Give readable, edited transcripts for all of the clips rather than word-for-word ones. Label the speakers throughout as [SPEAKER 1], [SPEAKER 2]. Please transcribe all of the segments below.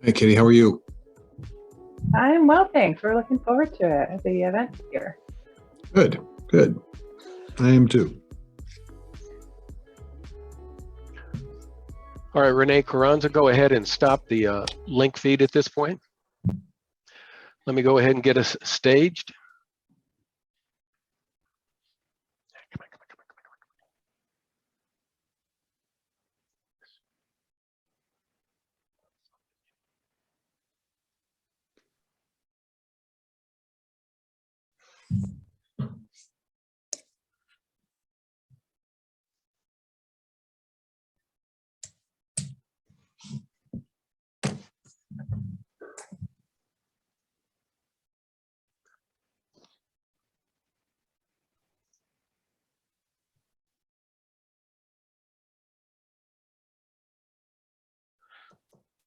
[SPEAKER 1] Hey, Katie, how are you?
[SPEAKER 2] I'm well, thanks. We're looking forward to it, the event here.
[SPEAKER 1] Good, good. I am too.
[SPEAKER 3] All right, Renee Carranza, go ahead and stop the link feed at this point. Let me go ahead and get us staged.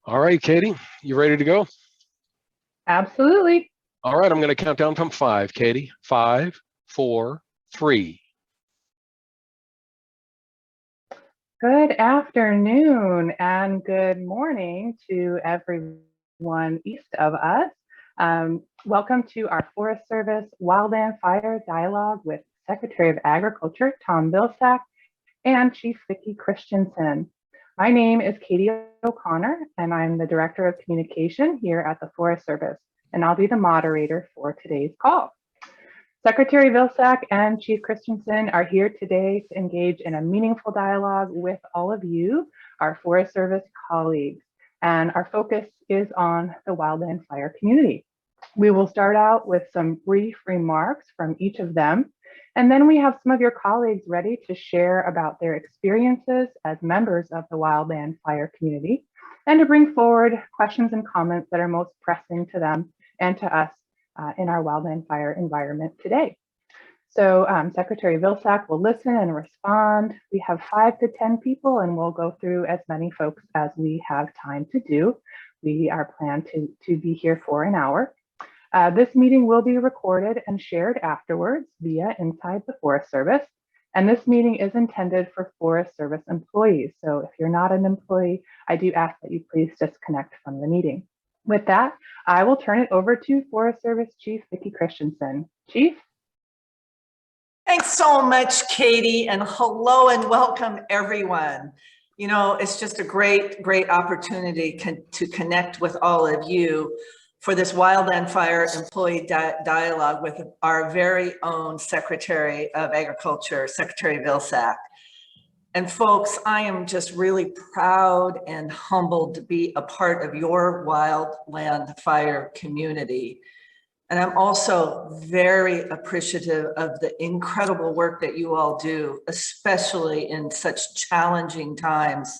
[SPEAKER 3] All right, Katie, you ready to go?
[SPEAKER 2] Absolutely.
[SPEAKER 3] All right, I'm going to count down from 5, Katie. 5, 4, 3.
[SPEAKER 2] Good afternoon and good morning to everyone east of us. Welcome to our Forest Service Wildland Fire Dialogue with Secretary of Agriculture, Tom Vilsack, and Chief Vicki Christensen. My name is Katie O'Connor, and I'm the Director of Communication here at the Forest Service, and I'll be the moderator for today's call. Secretary Vilsack and Chief Christensen are here today to engage in a meaningful dialogue with all of you, our Forest Service colleagues, and our focus is on the wildland fire community. We will start out with some brief remarks from each of them, and then we have some of your colleagues ready to share about their experiences as members of the wildland fire community and to bring forward questions and comments that are most pressing to them and to us in our wildland fire environment today. So Secretary Vilsack will listen and respond. We have 5 to 10 people and we'll go through as many folks as we have time to do. We are planned to be here for an hour. This meeting will be recorded and shared afterwards via Inside the Forest Service. And this meeting is intended for Forest Service employees. So if you're not an employee, I do ask that you please disconnect from the meeting. With that, I will turn it over to Forest Service Chief Vicki Christensen. Chief?
[SPEAKER 4] Thanks so much, Katie, and hello and welcome everyone. You know, it's just a great opportunity to connect with all of you for this Wildland Fire employee dialogue with our very own Secretary of Agriculture, Secretary Vilsack. And folks, I am just really proud and humbled to be a part of your wildland fire community. And I'm also very appreciative of the incredible work that you all do, especially in such challenging times.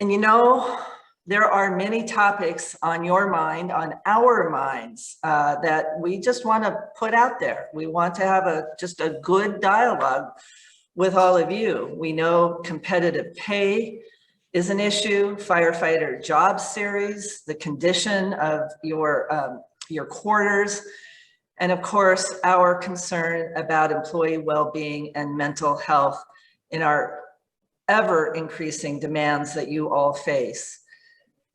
[SPEAKER 4] And you know, there are many topics on your mind, on our minds, that we just want to put out there. We want to have just a good dialogue with all of you. We know competitive pay is an issue, firefighter job series, the condition of your quarters, and of course, our concern about employee well-being and mental health in our ever increasing demands that you all face.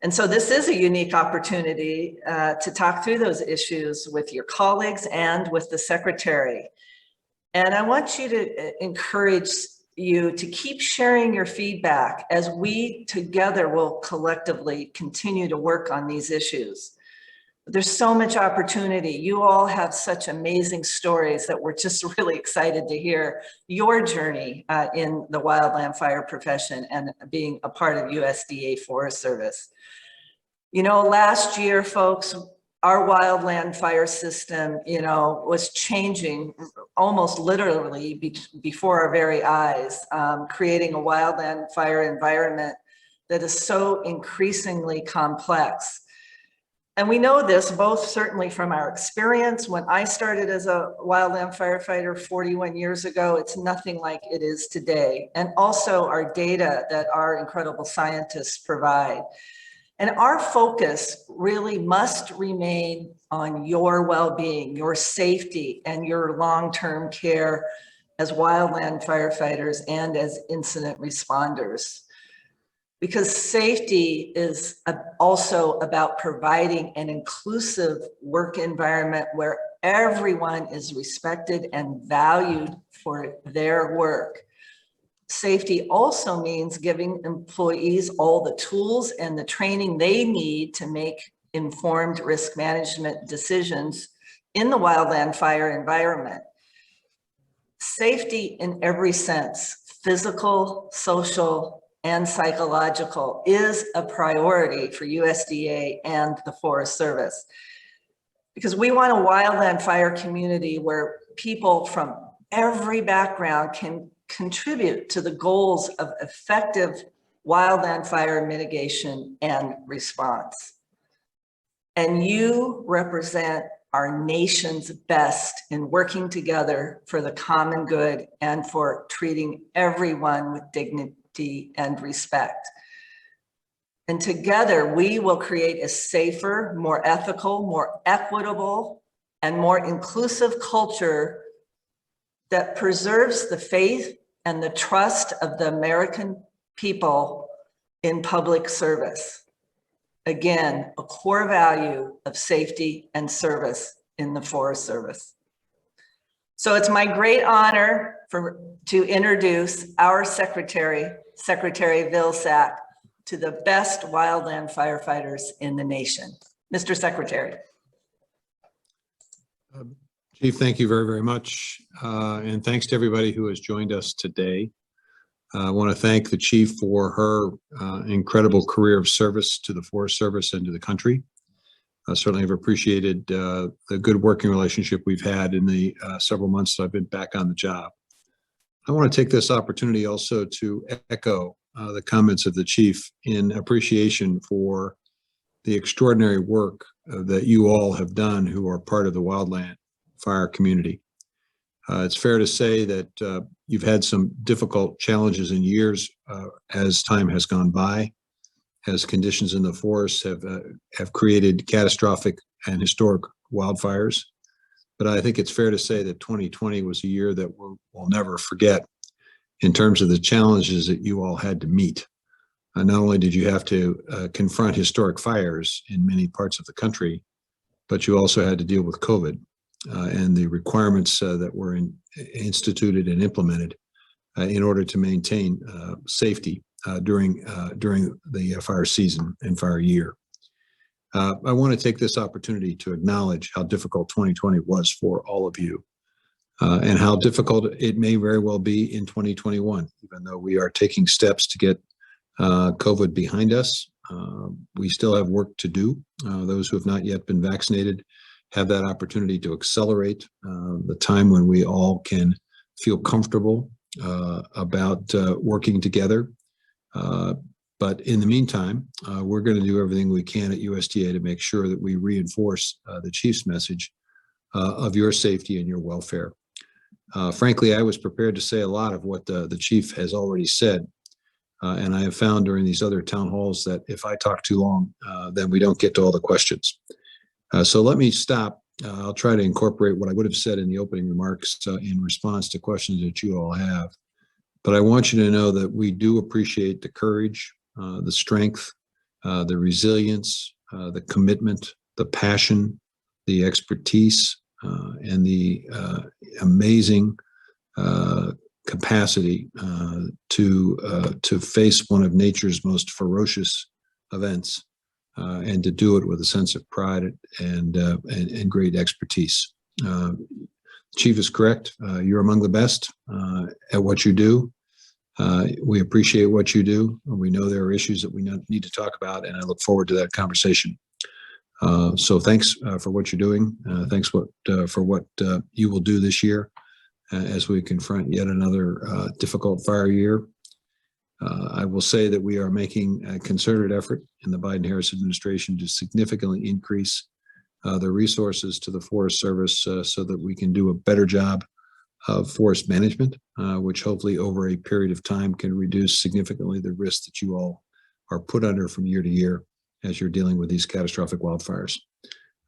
[SPEAKER 4] And so this is a unique opportunity to talk through those issues with your colleagues and with the Secretary. And I want you to encourage you to keep sharing your feedback as we together will collectively continue to work on these issues. There's so much opportunity. You all have such amazing stories that we're just really excited to hear your journey in the wildland fire profession and being a part of USDA Forest Service. You know, last year, folks, our wildland fire system, you know, was changing almost literally before our very eyes, creating a wildland fire environment that is so increasingly complex. And we know this both certainly from our experience. When I started as a wildland firefighter 41 years ago, it's nothing like it is today. And also our data that our incredible scientists provide. And our focus really must remain on your well-being, your safety, and your long-term care as wildland firefighters and as incident responders. because safety is also about providing an inclusive work environment where everyone is respected and valued for their work. Safety also means giving employees all the tools and the training they need to make informed risk management decisions in the wildland fire environment. Safety in every sense, physical, social, and psychological, is a priority for USDA and the Forest Service. Because we want a wildland fire community where people from every background can contribute to the goals of effective wildland fire mitigation and response. And you represent our nation's best in working together for the common good and for treating everyone with dignity and respect. And together we will create a safer, more ethical, more equitable, and more inclusive culture that preserves the faith and the trust of the American people in public service. Again, a core value of safety and service in the Forest Service. So it's my great honor to introduce our Secretary Vilsack, to the best wildland firefighters in the nation. Mr. Secretary.
[SPEAKER 1] Chief, thank you very, very much. And thanks to everybody who has joined us today. I want to thank the chief for her incredible career of service to the Forest Service and to the country. I certainly have appreciated the good working relationship we've had in the several months that I've been back on the job. I want to take this opportunity also to echo the comments of the chief in appreciation for the extraordinary work that you all have done who are part of the wildland fire community. It's fair to say that you've had some difficult challenges in years as time has gone by, as conditions in the forests have created catastrophic and historic wildfires. But I think it's fair to say that 2020 was a year that we'll never forget in terms of the challenges that you all had to meet. Not only did you have to confront historic fires in many parts of the country, but you also had to deal with COVID and the requirements that were instituted and implemented in order to maintain safety during the fire season and fire year. I want to take this opportunity to acknowledge how difficult 2020 was for all of you and how difficult it may very well be in 2021, even though we are taking steps to get COVID behind us. We still have work to do. Those who have not yet been vaccinated have that opportunity to accelerate the time when we all can feel comfortable about working together. But in the meantime, we're going to do everything we can at USDA to make sure that we reinforce the chief's message of your safety and your welfare. Frankly, I was prepared to say a lot of what the chief has already said. And I have found during these other town halls that if I talk too long, then we don't get to all the questions. So let me stop. I'll try to incorporate what I would have said in the opening remarks in response to questions that you all have. But I want you to know that we do appreciate the courage, the strength, the resilience, the commitment, the passion, the expertise, and the amazing capacity to face one of nature's most ferocious events. And to do it with a sense of pride and great expertise. Chief is correct. You're among the best at what you do. We appreciate what you do. We know there are issues that we need to talk about, and I look forward to that conversation. So thanks for what you're doing. Thanks for what you will do this year as we confront yet another difficult fire year. I will say that we are making a concerted effort in the Biden-Harris administration to significantly increase the resources to the Forest Service so that we can do a better job of forest management, which hopefully over a period of time can reduce significantly the risk that you all are put under from year to year as you're dealing with these catastrophic wildfires.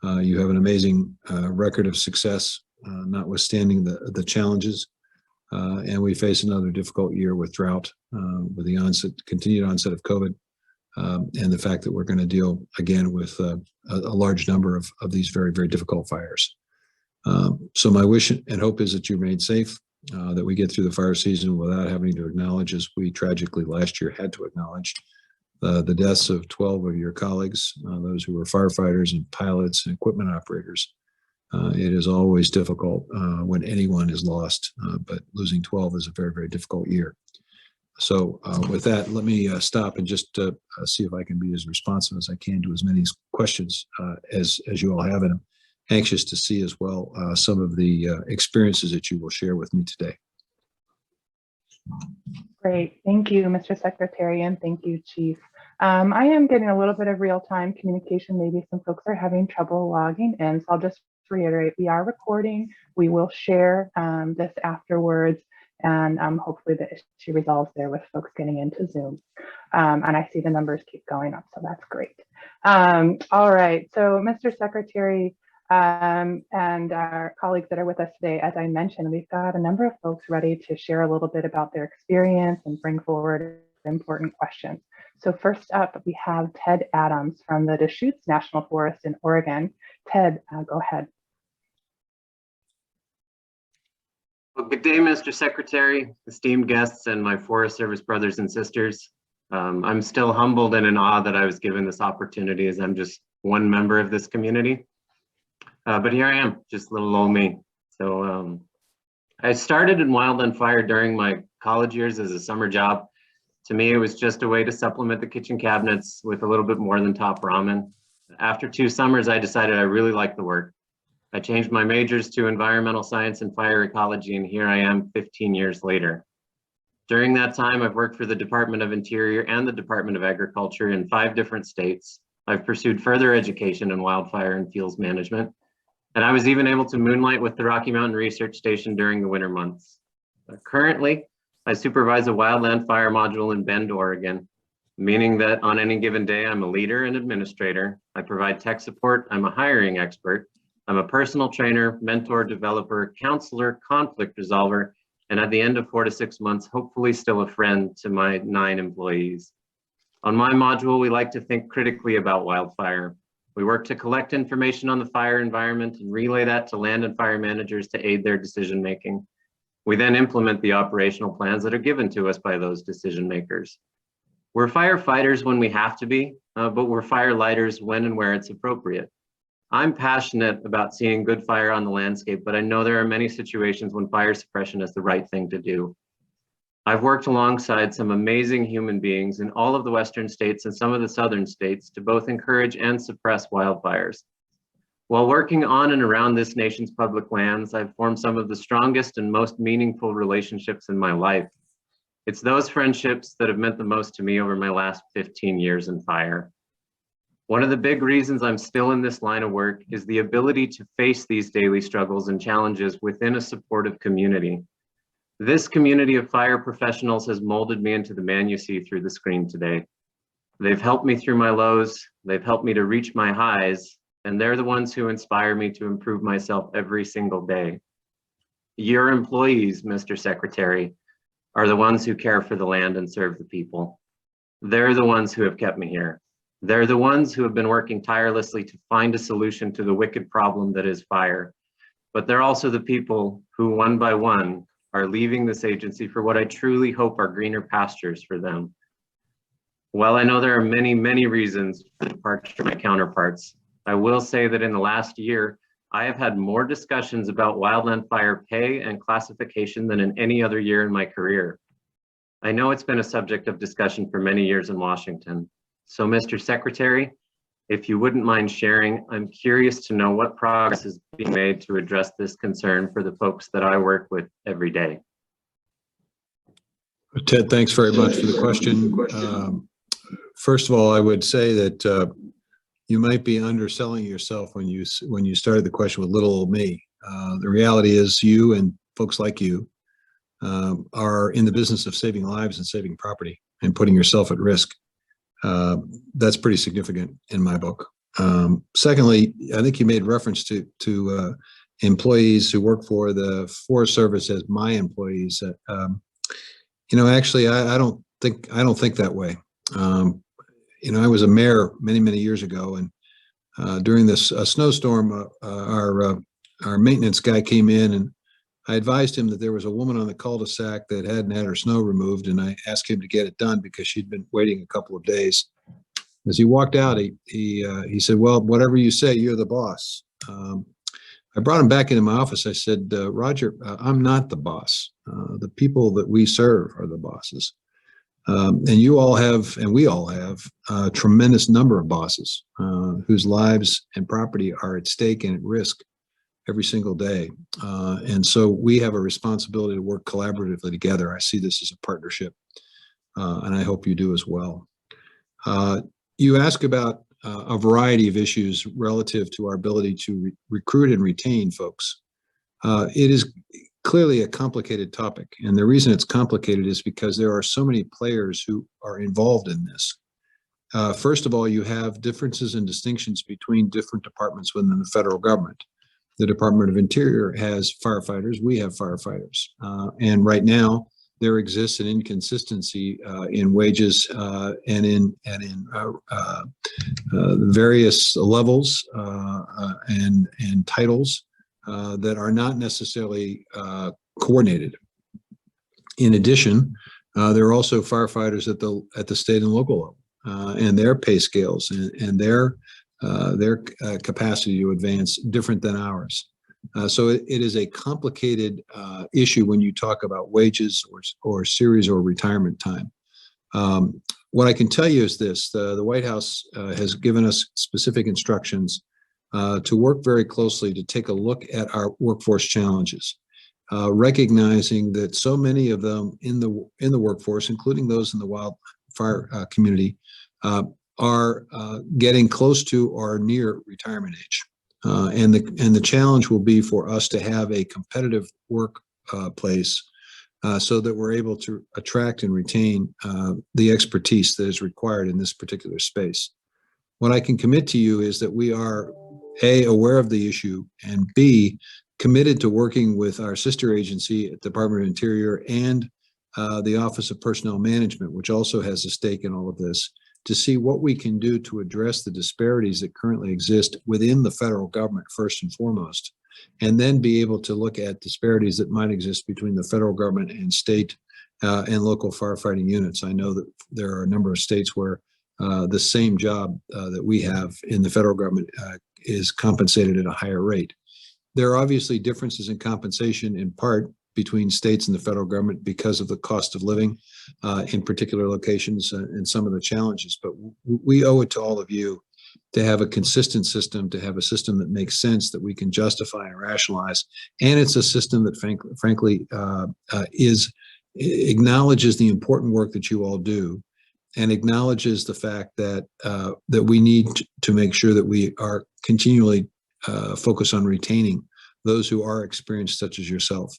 [SPEAKER 1] You have an amazing record of success, notwithstanding the challenges. And we face another difficult year with drought, with the continued onset of COVID, and the fact that we're going to deal again with a large number of these very, very difficult fires. So my wish and hope is that you remain safe, that we get through the fire season without having to acknowledge, as we tragically last year had to acknowledge, the deaths of 12 of your colleagues, those who were firefighters and pilots and equipment operators. It is always difficult when anyone is lost, but losing 12 is a very, very difficult year. So with that, let me stop and just see if I can be as responsive as I can to as many questions as you all have. And I'm anxious to see as well some of the experiences that you will share with me today.
[SPEAKER 2] Great. Thank you, Mr. Secretary, and thank you, Chief. I am getting a little bit of real-time communication. Maybe some folks are having trouble logging in, so I'll just reiterate, we are recording. We will share this afterwards, and hopefully the issue resolves there with folks getting into Zoom. And I see the numbers keep going up, so that's great. All right, so Mr. Secretary and our colleagues that are with us today, as I mentioned, we've got a number of folks ready to share a little bit about their experience and bring forward important questions. So first up, we have Ted Adams from the Deschutes National Forest in Oregon. Ted, go ahead.
[SPEAKER 5] Well, good day, Mr. Secretary, esteemed guests, and my Forest Service brothers and sisters. I'm still humbled and in awe that I was given this opportunity, as I'm just one member of this community. But here I am, just little old me. So I started in Wildland Fire during my college years as a summer job. To me, it was just a way to supplement the kitchen cabinets with a little bit more than top ramen. After 2 summers, I decided I really liked the work. I changed my majors to environmental science and fire ecology, and here I am 15 years later. During that time, I've worked for the Department of Interior and the Department of Agriculture in 5 different states. I've pursued further education in wildfire and fields management, and I was even able to moonlight with the Rocky Mountain Research Station during the winter months. Currently, I supervise a wildland fire module in Bend, Oregon, meaning that on any given day, I'm a leader and administrator. I provide tech support. I'm a hiring expert. I'm a personal trainer, mentor, developer, counselor, conflict resolver, and at the end of 4 to 6 months, hopefully still a friend to my 9 employees. On my module, we like to think critically about wildfire. We work to collect information on the fire environment and relay that to land and fire managers to aid their decision-making. We then implement the operational plans that are given to us by those decision makers. We're firefighters when we have to be, but we're firelighters when and where it's appropriate. I'm passionate about seeing good fire on the landscape, but I know there are many situations when fire suppression is the right thing to do. I've worked alongside some amazing human beings in all of the Western states and some of the Southern states to both encourage and suppress wildfires. While working on and around this nation's public lands, I've formed some of the strongest and most meaningful relationships in my life. It's those friendships that have meant the most to me over my last 15 years in fire. One of the big reasons I'm still in this line of work is the ability to face these daily struggles and challenges within a supportive community. This community of fire professionals has molded me into the man you see through the screen today. They've helped me through my lows, they've helped me to reach my highs, and they're the ones who inspire me to improve myself every single day. Your employees, Mr. Secretary, are the ones who care for the land and serve the people. They're the ones who have kept me here. They're the ones who have been working tirelessly to find a solution to the wicked problem that is fire. But they're also the people who, one by one, are leaving this agency for what I truly hope are greener pastures for them. While I know there are many, many reasons for the departure of my counterparts, I will say that in the last year, I have had more discussions about wildland fire pay and classification than in any other year in my career. I know it's been a subject of discussion for many years in Washington. So, Mr. Secretary, if you wouldn't mind sharing, I'm curious to know what progress is being made to address this concern for the folks that I work with every day.
[SPEAKER 1] Ted, thanks very much for the question. First of all, I would say that you might be underselling yourself when you started the question with little old me. The reality is you and folks like you are in the business of saving lives and saving property and putting yourself at risk. That's pretty significant in my book. Secondly, I think you made reference to employees who work for the Forest Service as my employees. Actually, I don't think that way. I was a mayor many years ago, and during this snowstorm, our maintenance guy came in, and I advised him that there was a woman on the cul-de-sac that hadn't had her snow removed, and I asked him to get it done because she'd been waiting a couple of days. As he walked out, he said, "Well, whatever you say, you're the boss." I brought him back into my office. I said, "Roger, I'm not the boss. The people that we serve are the bosses. And you all have, and we all have, a tremendous number of bosses whose lives and property are at stake and at risk every single day. And so we have a responsibility to work collaboratively together. I see this as a partnership, and I hope you do as well." You ask about a variety of issues relative to our ability to recruit and retain folks. It is clearly a complicated topic, and the reason it's complicated is because there are so many players who are involved in this. First of all, you have differences and distinctions between different departments within the federal government. The Department of Interior has firefighters, we have firefighters. And right now, there exists an inconsistency in wages and in various levels and titles that are not necessarily coordinated. In addition, there are also firefighters at the state and local level, and their pay scales and their capacity to advance different than ours. So it is a complicated issue when you talk about wages or series or retirement time. What I can tell you is this: the White House has given us specific instructions to work very closely to take a look at our workforce challenges, recognizing that so many of them in the workforce, including those in the wildfire community, are getting close to or near retirement age. And the challenge will be for us to have a competitive workplace so that we're able to attract and retain the expertise that is required in this particular space. What I can commit to you is that we are A, aware of the issue, and B, committed to working with our sister agency at the Department of Interior and the Office of Personnel Management, which also has a stake in all of this, to see what we can do to address the disparities that currently exist within the federal government first and foremost, and then be able to look at disparities that might exist between the federal government and state and local firefighting units. I know that there are a number of states where the same job that we have in the federal government is compensated at a higher rate. There are obviously differences in compensation in part between states and the federal government because of the cost of living in particular locations and some of the challenges. But we owe it to all of you to have a consistent system, to have a system that makes sense, that we can justify and rationalize. And it's a system that frankly acknowledges the important work that you all do and acknowledges the fact that that we need to make sure that we are continually focused on retaining those who are experienced, such as yourself.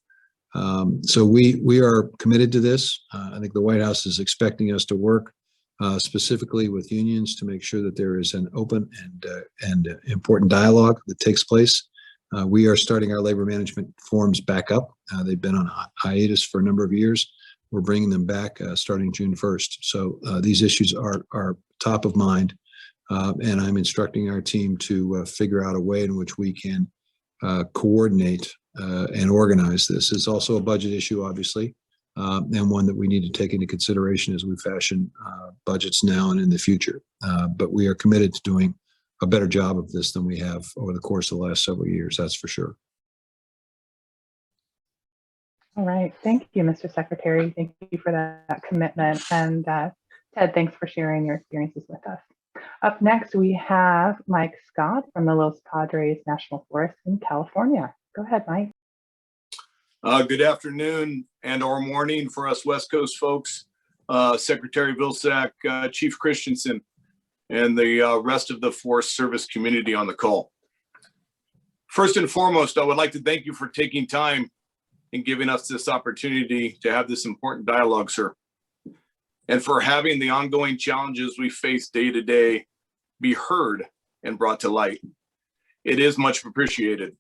[SPEAKER 1] So we are committed to this. I think the White House is expecting us to work specifically with unions to make sure that there is an open and important dialogue that takes place. We are starting our labor management forums back up. They've been on hiatus for a number of years. We're bringing them back starting June 1st. So these issues are top of mind, and I'm instructing our team to figure out a way in which we can coordinate and organize this. It's also a budget issue, obviously, and one that we need to take into consideration as we fashion budgets now and in the future. But we are committed to doing a better job of this than we have over the course of the last several years, that's for sure.
[SPEAKER 2] All right. Thank you, Mr. Secretary. Thank you for that commitment. And Ted, thanks for sharing your experiences with us. Up next, we have Mike Scott from the Los Padres National Forest in California. Go ahead, Mike.
[SPEAKER 6] Good afternoon and or morning for us West Coast folks, Secretary Vilsack, Chief Christensen, and the rest of the Forest Service community on the call. First and foremost, I would like to thank you for taking time and giving us this opportunity to have this important dialogue, sir, and for having the ongoing challenges we face day to day be heard and brought to light. It is much appreciated.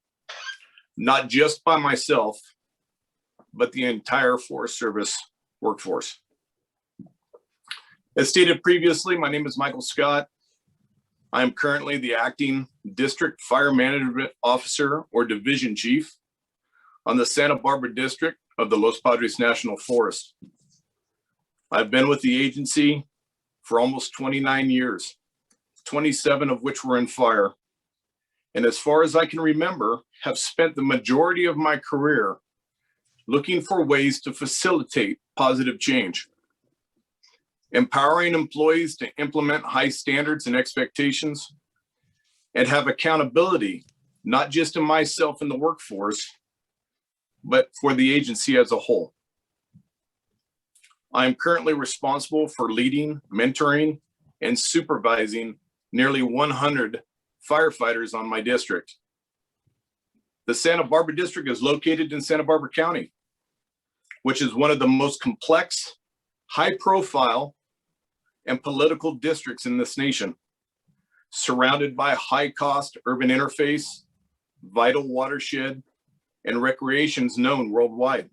[SPEAKER 6] not just by myself, but the entire Forest Service workforce. As stated previously, my name is Michael Scott. I am currently the acting District Fire Management Officer or Division Chief on the Santa Barbara District of the Los Padres National Forest. I've been with the agency for almost 29 years, 27 of which were in fire. And as far as I can remember, have spent the majority of my career looking for ways to facilitate positive change, empowering employees to implement high standards and expectations, and have accountability, not just in myself and the workforce, but for the agency as a whole. I am currently responsible for leading, mentoring, and supervising nearly 100 firefighters on my district. The Santa Barbara District is located in Santa Barbara County, which is one of the most complex, high-profile, and political districts in this nation, surrounded by high-cost urban interface, vital watershed, and recreations known worldwide.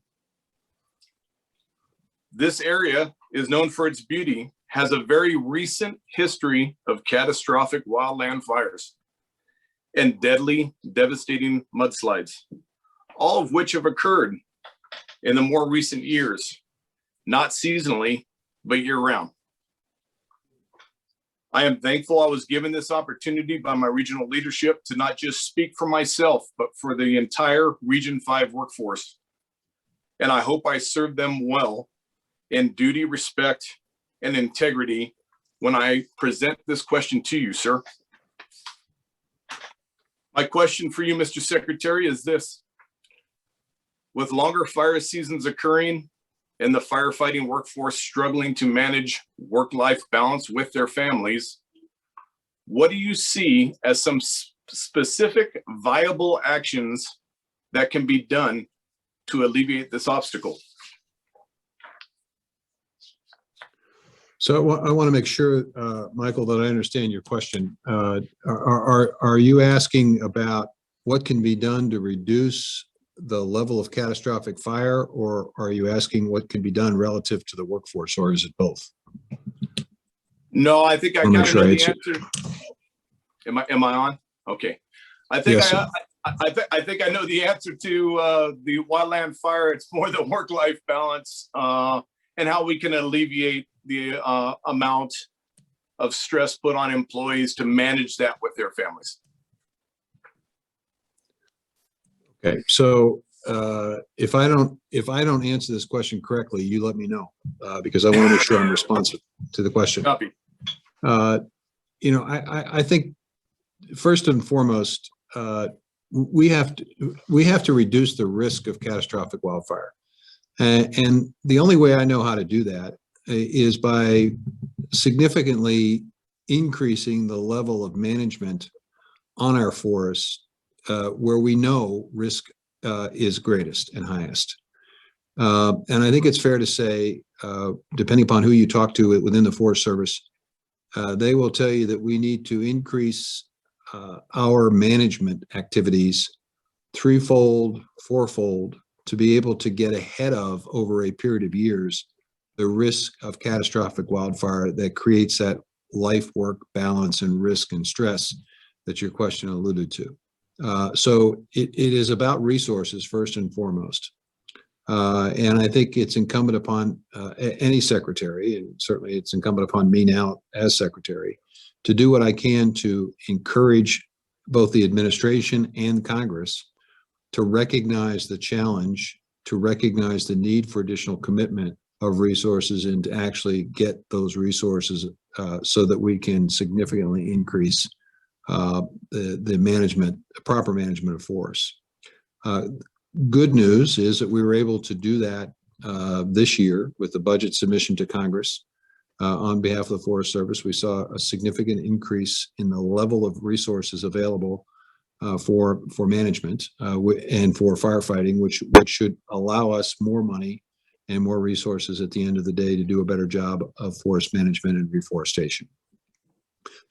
[SPEAKER 6] This area is known for its beauty, has a very recent history of catastrophic wildland fires and deadly, devastating mudslides, all of which have occurred in the more recent years, not seasonally, but year-round. I am thankful I was given this opportunity by my regional leadership to not just speak for myself, but for the entire Region 5 workforce. And I hope I serve them well in duty, respect, and integrity when I present this question to you, sir. My question for you, Mr. Secretary, is this. With longer fire seasons occurring and the firefighting workforce struggling to manage work-life balance with their families, what do you see as some specific viable actions that can be done to alleviate this obstacle?
[SPEAKER 1] So I want to make sure, Michael, that I understand your question. Are you asking about what can be done to reduce the level of catastrophic fire, or are you asking what can be done relative to the workforce, or is it both?
[SPEAKER 6] No, I think I
[SPEAKER 1] I'll make
[SPEAKER 6] kind of
[SPEAKER 1] sure
[SPEAKER 6] know
[SPEAKER 1] I
[SPEAKER 6] the answer. Am I on? Okay. I think
[SPEAKER 1] Yes,
[SPEAKER 6] I think I know the answer to the wildland fire. It's more the work-life balance and how we can alleviate the amount of stress put on employees to manage that with their families.
[SPEAKER 1] Okay, so if I don't answer this question correctly, you let me know, because I want to make sure I'm responsive to the question.
[SPEAKER 6] Copy.
[SPEAKER 1] You know, I think first and foremost, we have to reduce the risk of catastrophic wildfire, and the only way I know how to do that is by significantly increasing the level of management on our forests where we know risk is greatest and highest. And I think it's fair to say, depending upon who you talk to within the Forest Service, they will tell you that we need to increase our management activities threefold, fourfold, to be able to get ahead of, over a period of years, the risk of catastrophic wildfire that creates that life-work balance and risk and stress that your question alluded to. So it is about resources first and foremost. And I think it's incumbent upon any secretary, and certainly it's incumbent upon me now as secretary, to do what I can to encourage both the administration and Congress to recognize the challenge, to recognize the need for additional commitment of resources, and to actually get those resources so that we can significantly increase the management, proper management of forests. Good news is that we were able to do that this year with the budget submission to Congress. On behalf of the Forest Service, we saw a significant increase in the level of resources available for management and for firefighting, which should allow us more money and more resources at the end of the day to do a better job of forest management and reforestation.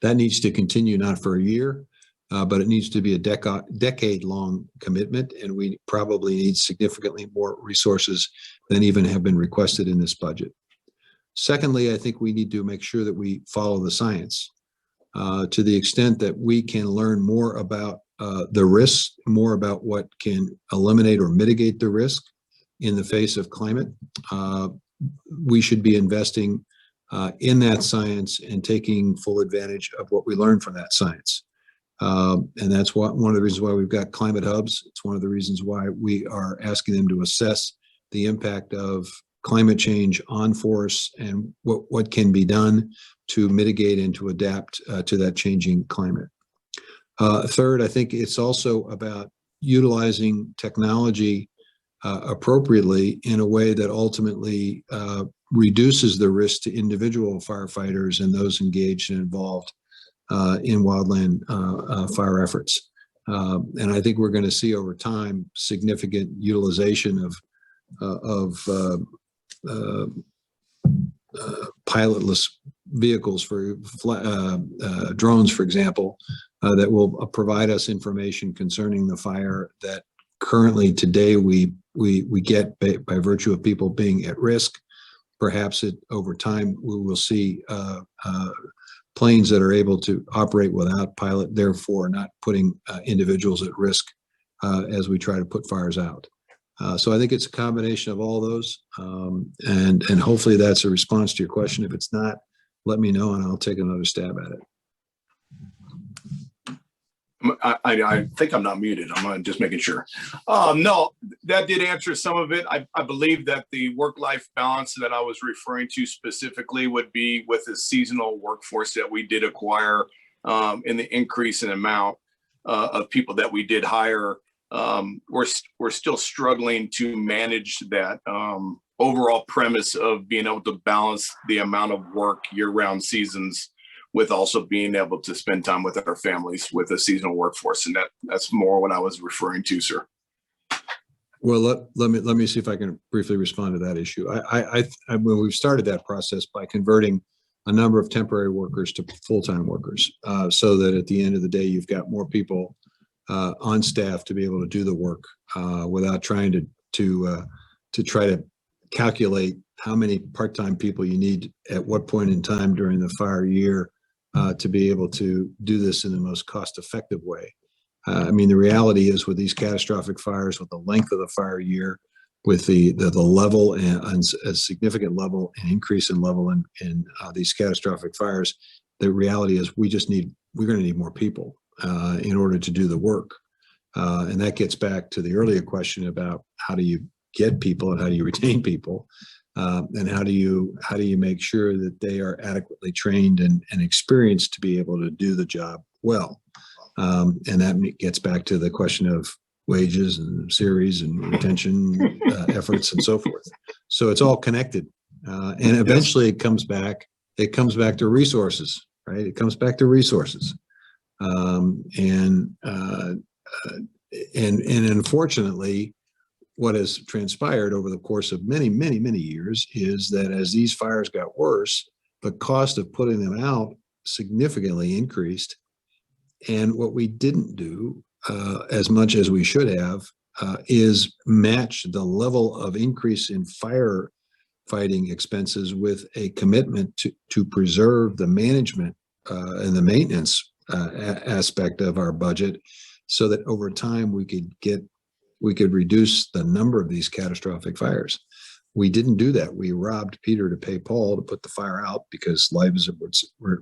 [SPEAKER 1] That needs to continue, not for a year, but it needs to be a decade-long commitment, and we probably need significantly more resources than even have been requested in this budget. Secondly, I think we need to make sure that we follow the science to the extent that we can learn more about the risks, more about what can eliminate or mitigate the risk in the face of climate. We should be investing in that science and taking full advantage of what we learn from that science. And that's one of the reasons why we've got climate hubs. It's one of the reasons why we are asking them to assess the impact of climate change on forests and what can be done to mitigate and to adapt to that changing climate. Third, I think it's also about utilizing technology appropriately in a way that ultimately reduces the risk to individual firefighters and those engaged and involved in wildland fire efforts. And I think we're going to see over time significant utilization of pilotless vehicles for drones, for example, that will provide us information concerning the fire that currently today we get by virtue of people being at risk. Perhaps over time we will see planes that are able to operate without pilot, therefore not putting individuals at risk as we try to put fires out. So I think it's a combination of all those, and hopefully that's a response to your question. If it's not, let me know and I'll take another stab at it.
[SPEAKER 6] I think I'm not muted. I'm just making sure. No, that did answer some of it. I believe that the work-life balance that I was referring to specifically would be with the seasonal workforce that we did acquire in the increase in amount of people that we did hire. We're still struggling to manage that overall premise of being able to balance the amount of work year-round seasons with also being able to spend time with our families with a seasonal workforce. And that's more what I was referring to, sir.
[SPEAKER 1] Well, let me see if I can briefly respond to that issue. Well, we've started that process by converting a number of temporary workers to full-time workers, so that at the end of the day, you've got more people on staff to be able to do the work without trying to try to calculate how many part-time people you need at what point in time during the fire year to be able to do this in the most cost-effective way. I mean, the reality is with these catastrophic fires, with the length of the fire year, with the level and a significant level and increase in level in these catastrophic fires, the reality is we're going to need more people in order to do the work. And that gets back to the earlier question about how do you get people and how do you retain people? And how do you make sure that they are adequately trained and experienced to be able to do the job well? And that gets back to the question of wages and series and retention efforts and so forth. So it's all connected, and eventually it comes back to resources, right? It comes back to resources, and unfortunately, what has transpired over the course of many years is that as these fires got worse, the cost of putting them out significantly increased. And what we didn't do as much as we should have is match the level of increase in firefighting expenses with a commitment to preserve the management and the maintenance aspect of our budget, so that over time we could reduce the number of these catastrophic fires. We didn't do that. We robbed Peter to pay Paul to put the fire out because life is at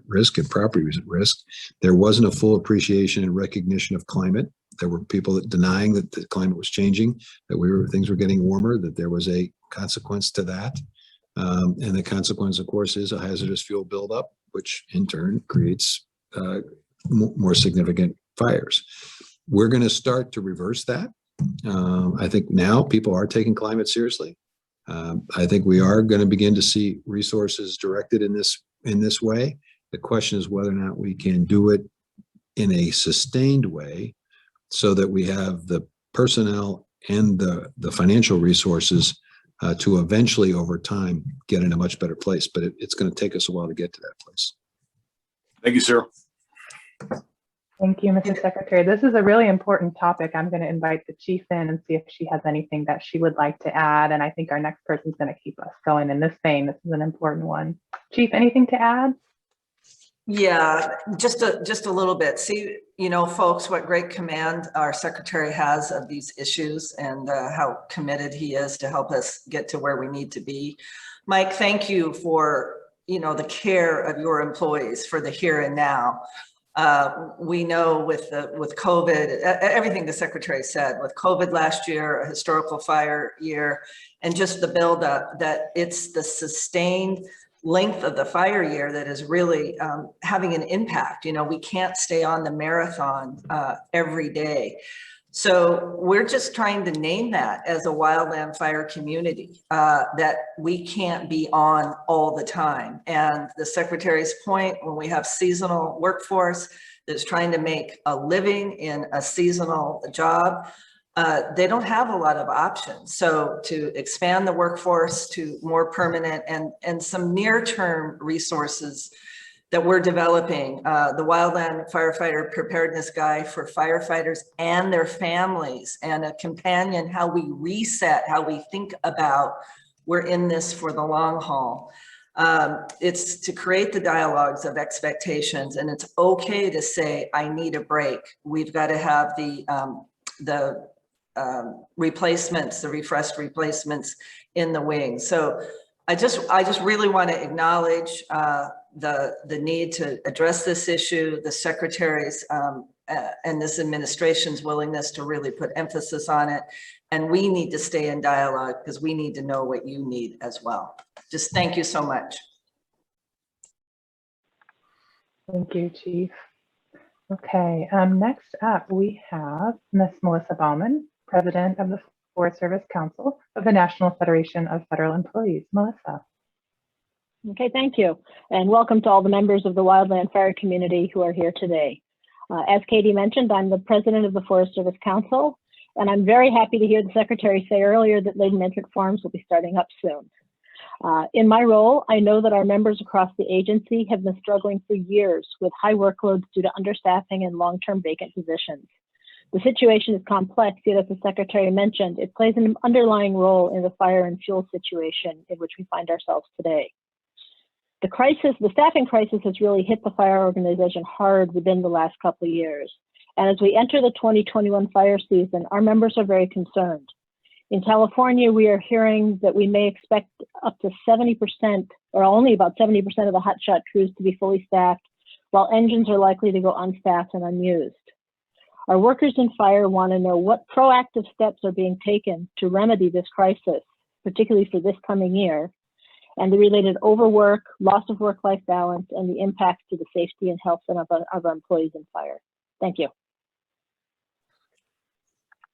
[SPEAKER 1] risk and property was at risk. There wasn't a full appreciation and recognition of climate. There were people denying that the climate was changing, that things were getting warmer, that there was a consequence to that. And the consequence, of course, is a hazardous fuel buildup, which in turn creates more significant fires. We're going to start to reverse that. I think now people are taking climate seriously. I think we are going to begin to see resources directed in this way. The question is whether or not we can do it in a sustained way so that we have the personnel and the financial resources to eventually over time get in a much better place. But it's going to take us a while to get to that place.
[SPEAKER 6] Thank you, sir.
[SPEAKER 2] Thank you, Mrs. Secretary. This is a really important topic. I'm going to invite the chief in and see if she has anything that she would like to add. And I think our next person is going to keep us going in this vein. This is an important one. Chief, anything to add?
[SPEAKER 4] Yeah, just a little bit. See, you know, folks, what great command our secretary has of these issues and how committed he is to help us get to where we need to be. Mike, thank you for, you know, the care of your employees for the here and now. We know with COVID, everything the secretary said, with COVID last year, a historical fire year, and just the buildup, that it's the sustained length of the fire year that is really having an impact. You know, we can't stay on the marathon every day. So we're just trying to name that as a wildland fire community, that we can't be on all the time. And the secretary's point, when we have seasonal workforce that's trying to make a living in a seasonal job, they don't have a lot of options. So to expand the workforce to more permanent and some near-term resources that we're developing, the Wildland Firefighter Preparedness Guide for firefighters and their families, and a companion, how we reset, how we think about we're in this for the long haul. It's to create the dialogues of expectations, and it's okay to say, I need a break. We've got to have the replacements, the refreshed replacements in the wing. So I just really want to acknowledge the need to address this issue, the secretary's and this administration's willingness to really put emphasis on it. And we need to stay in dialogue because we need to know what you need as well. Just thank you so much.
[SPEAKER 2] Thank you, Chief. Okay, next up we have Ms. Melissa Baumann, President of the Forest Service Council of the National Federation of Federal Employees. Melissa.
[SPEAKER 7] Okay, thank you. And welcome to all the members of the Wildland Fire community who are here today. As Katie mentioned, I'm the President of the Forest Service Council, and I'm very happy to hear the Secretary say earlier that latent entrant forums will be starting up soon. In my role, I know that our members across the agency have been struggling for years with high workloads due to understaffing and long-term vacant positions. The situation is complex, yet as the Secretary mentioned, it plays an underlying role in the fire and fuel situation in which we find ourselves today. The staffing crisis has really hit the fire organization hard within the last couple of years. And as we enter the 2021 fire season, our members are very concerned. In California, we are hearing that we may expect up to 70%, or only about 70% of the hotshot crews to be fully staffed, while engines are likely to go unstaffed and unused. Our workers in fire want to know what proactive steps are being taken to remedy this crisis, particularly for this coming year, and the related overwork, loss of work-life balance, and the impacts to the safety and health of our employees in fire. Thank you.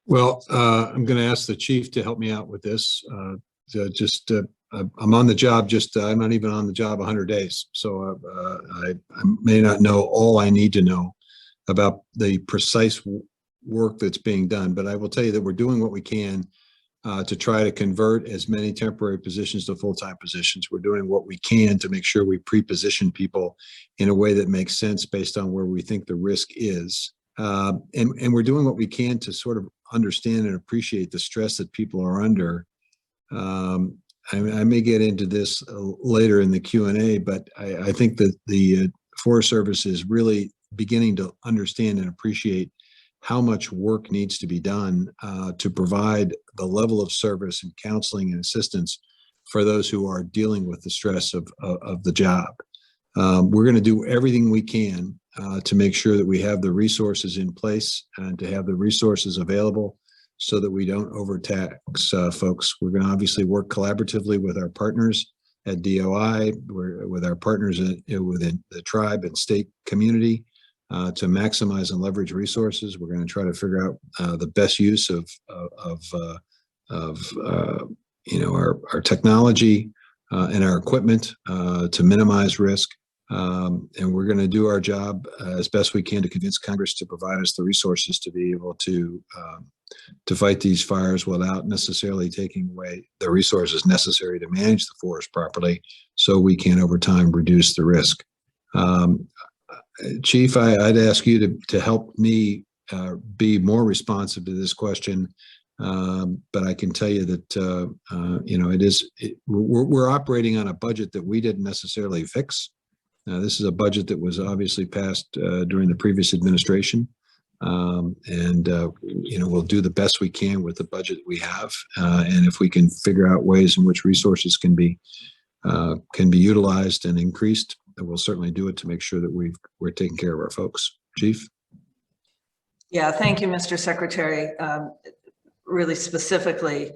[SPEAKER 1] Well, I'm going to ask the chief to help me out with this. I'm on the job, I'm not even on the job 100 days. So I may not know all I need to know about the precise work that's being done, but I will tell you that we're doing what we can to try to convert as many temporary positions to full-time positions. We're doing what we can to make sure we pre-position people in a way that makes sense based on where we think the risk is. And we're doing what we can to sort of understand and appreciate the stress that people are under. I may get into this later in the Q&A, but I think that the Forest Service is really beginning to understand and appreciate how much work needs to be done to provide the level of service and counseling and assistance for those who are dealing with the stress of the job. We're going to do everything we can to make sure that we have the resources in place and to have the resources available so that we don't overtax folks. We're going to obviously work collaboratively with our partners at DOI, with our partners within the tribe and state community to maximize and leverage resources. We're going to try to figure out the best use of our technology and our equipment to minimize risk. And we're going to do our job as best we can to convince Congress to provide us the resources to be able to fight these fires without necessarily taking away the resources necessary to manage the forest properly, so we can over time reduce the risk. Chief, I'd ask you to help me be more responsive to this question. But I can tell you that, we're operating on a budget that we didn't necessarily fix. This is a budget that was obviously passed during the previous administration. We'll do the best we can with the budget we have. And if we can figure out ways in which resources can be utilized and increased, then we'll certainly do it to make sure that we're taking care of our folks. Chief?
[SPEAKER 4] Yeah, thank you, Mr. Secretary. Really specifically,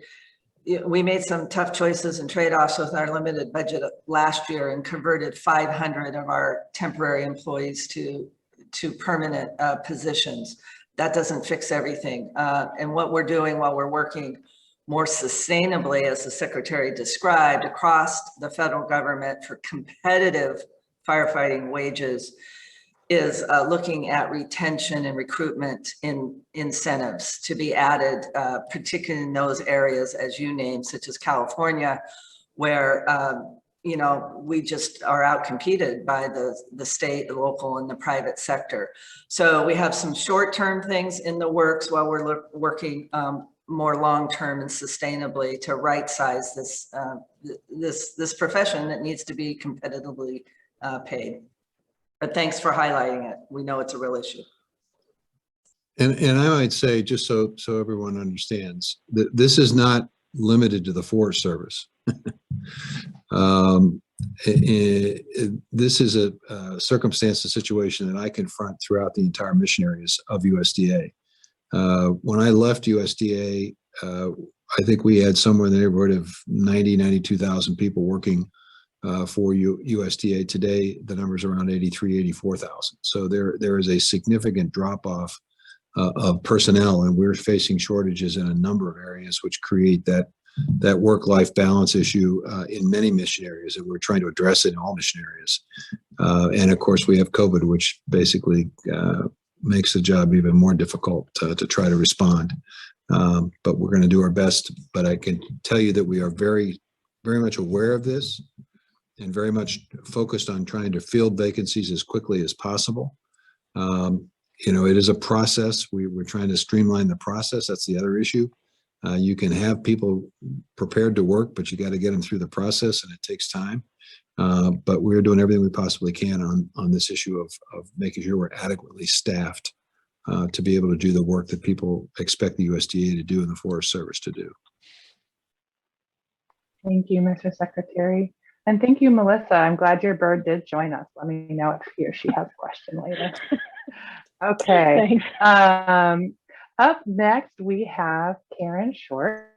[SPEAKER 4] we made some tough choices and trade-offs with our limited budget last year and converted 500 of our temporary employees to permanent positions. That doesn't fix everything. And what we're doing while we're working more sustainably, as the Secretary described, across the federal government for competitive firefighting wages, is looking at retention and recruitment in incentives to be added, particularly in those areas, as you named, such as California, where we just are outcompeted by the state, the local, and the private sector. So we have some short-term things in the works while we're working more long-term and sustainably to right-size this profession that needs to be competitively paid. But thanks for highlighting it. We know it's a real issue.
[SPEAKER 1] And I might say, just so everyone understands, that this is not limited to the Forest Service. This is a circumstance, a situation that I confront throughout the entire mission areas of USDA. When I left USDA, I think we had somewhere in the neighborhood of 92,000 people working for USDA. Today, the number's around 84,000. So there is a significant drop off of personnel, and we're facing shortages in a number of areas, which create that work-life balance issue in many mission areas, and we're trying to address it in all mission areas. And of course, we have COVID, which basically makes the job even more difficult to try to respond. But we're going to do our best. But I can tell you that we are very, very much aware of this and very much focused on trying to fill vacancies as quickly as possible. It is a process. We're trying to streamline the process. That's the other issue. You can have people prepared to work, but you got to get them through the process, and it takes time. But we're doing everything we possibly can on this issue of making sure we're adequately staffed to be able to do the work that people expect the USDA to do and the Forest Service to do.
[SPEAKER 2] Thank you, Mr. Secretary. And thank you, Melissa. I'm glad your bird did join us. Let me know if he or she has a question later. Okay. Up next, we have Karen Short.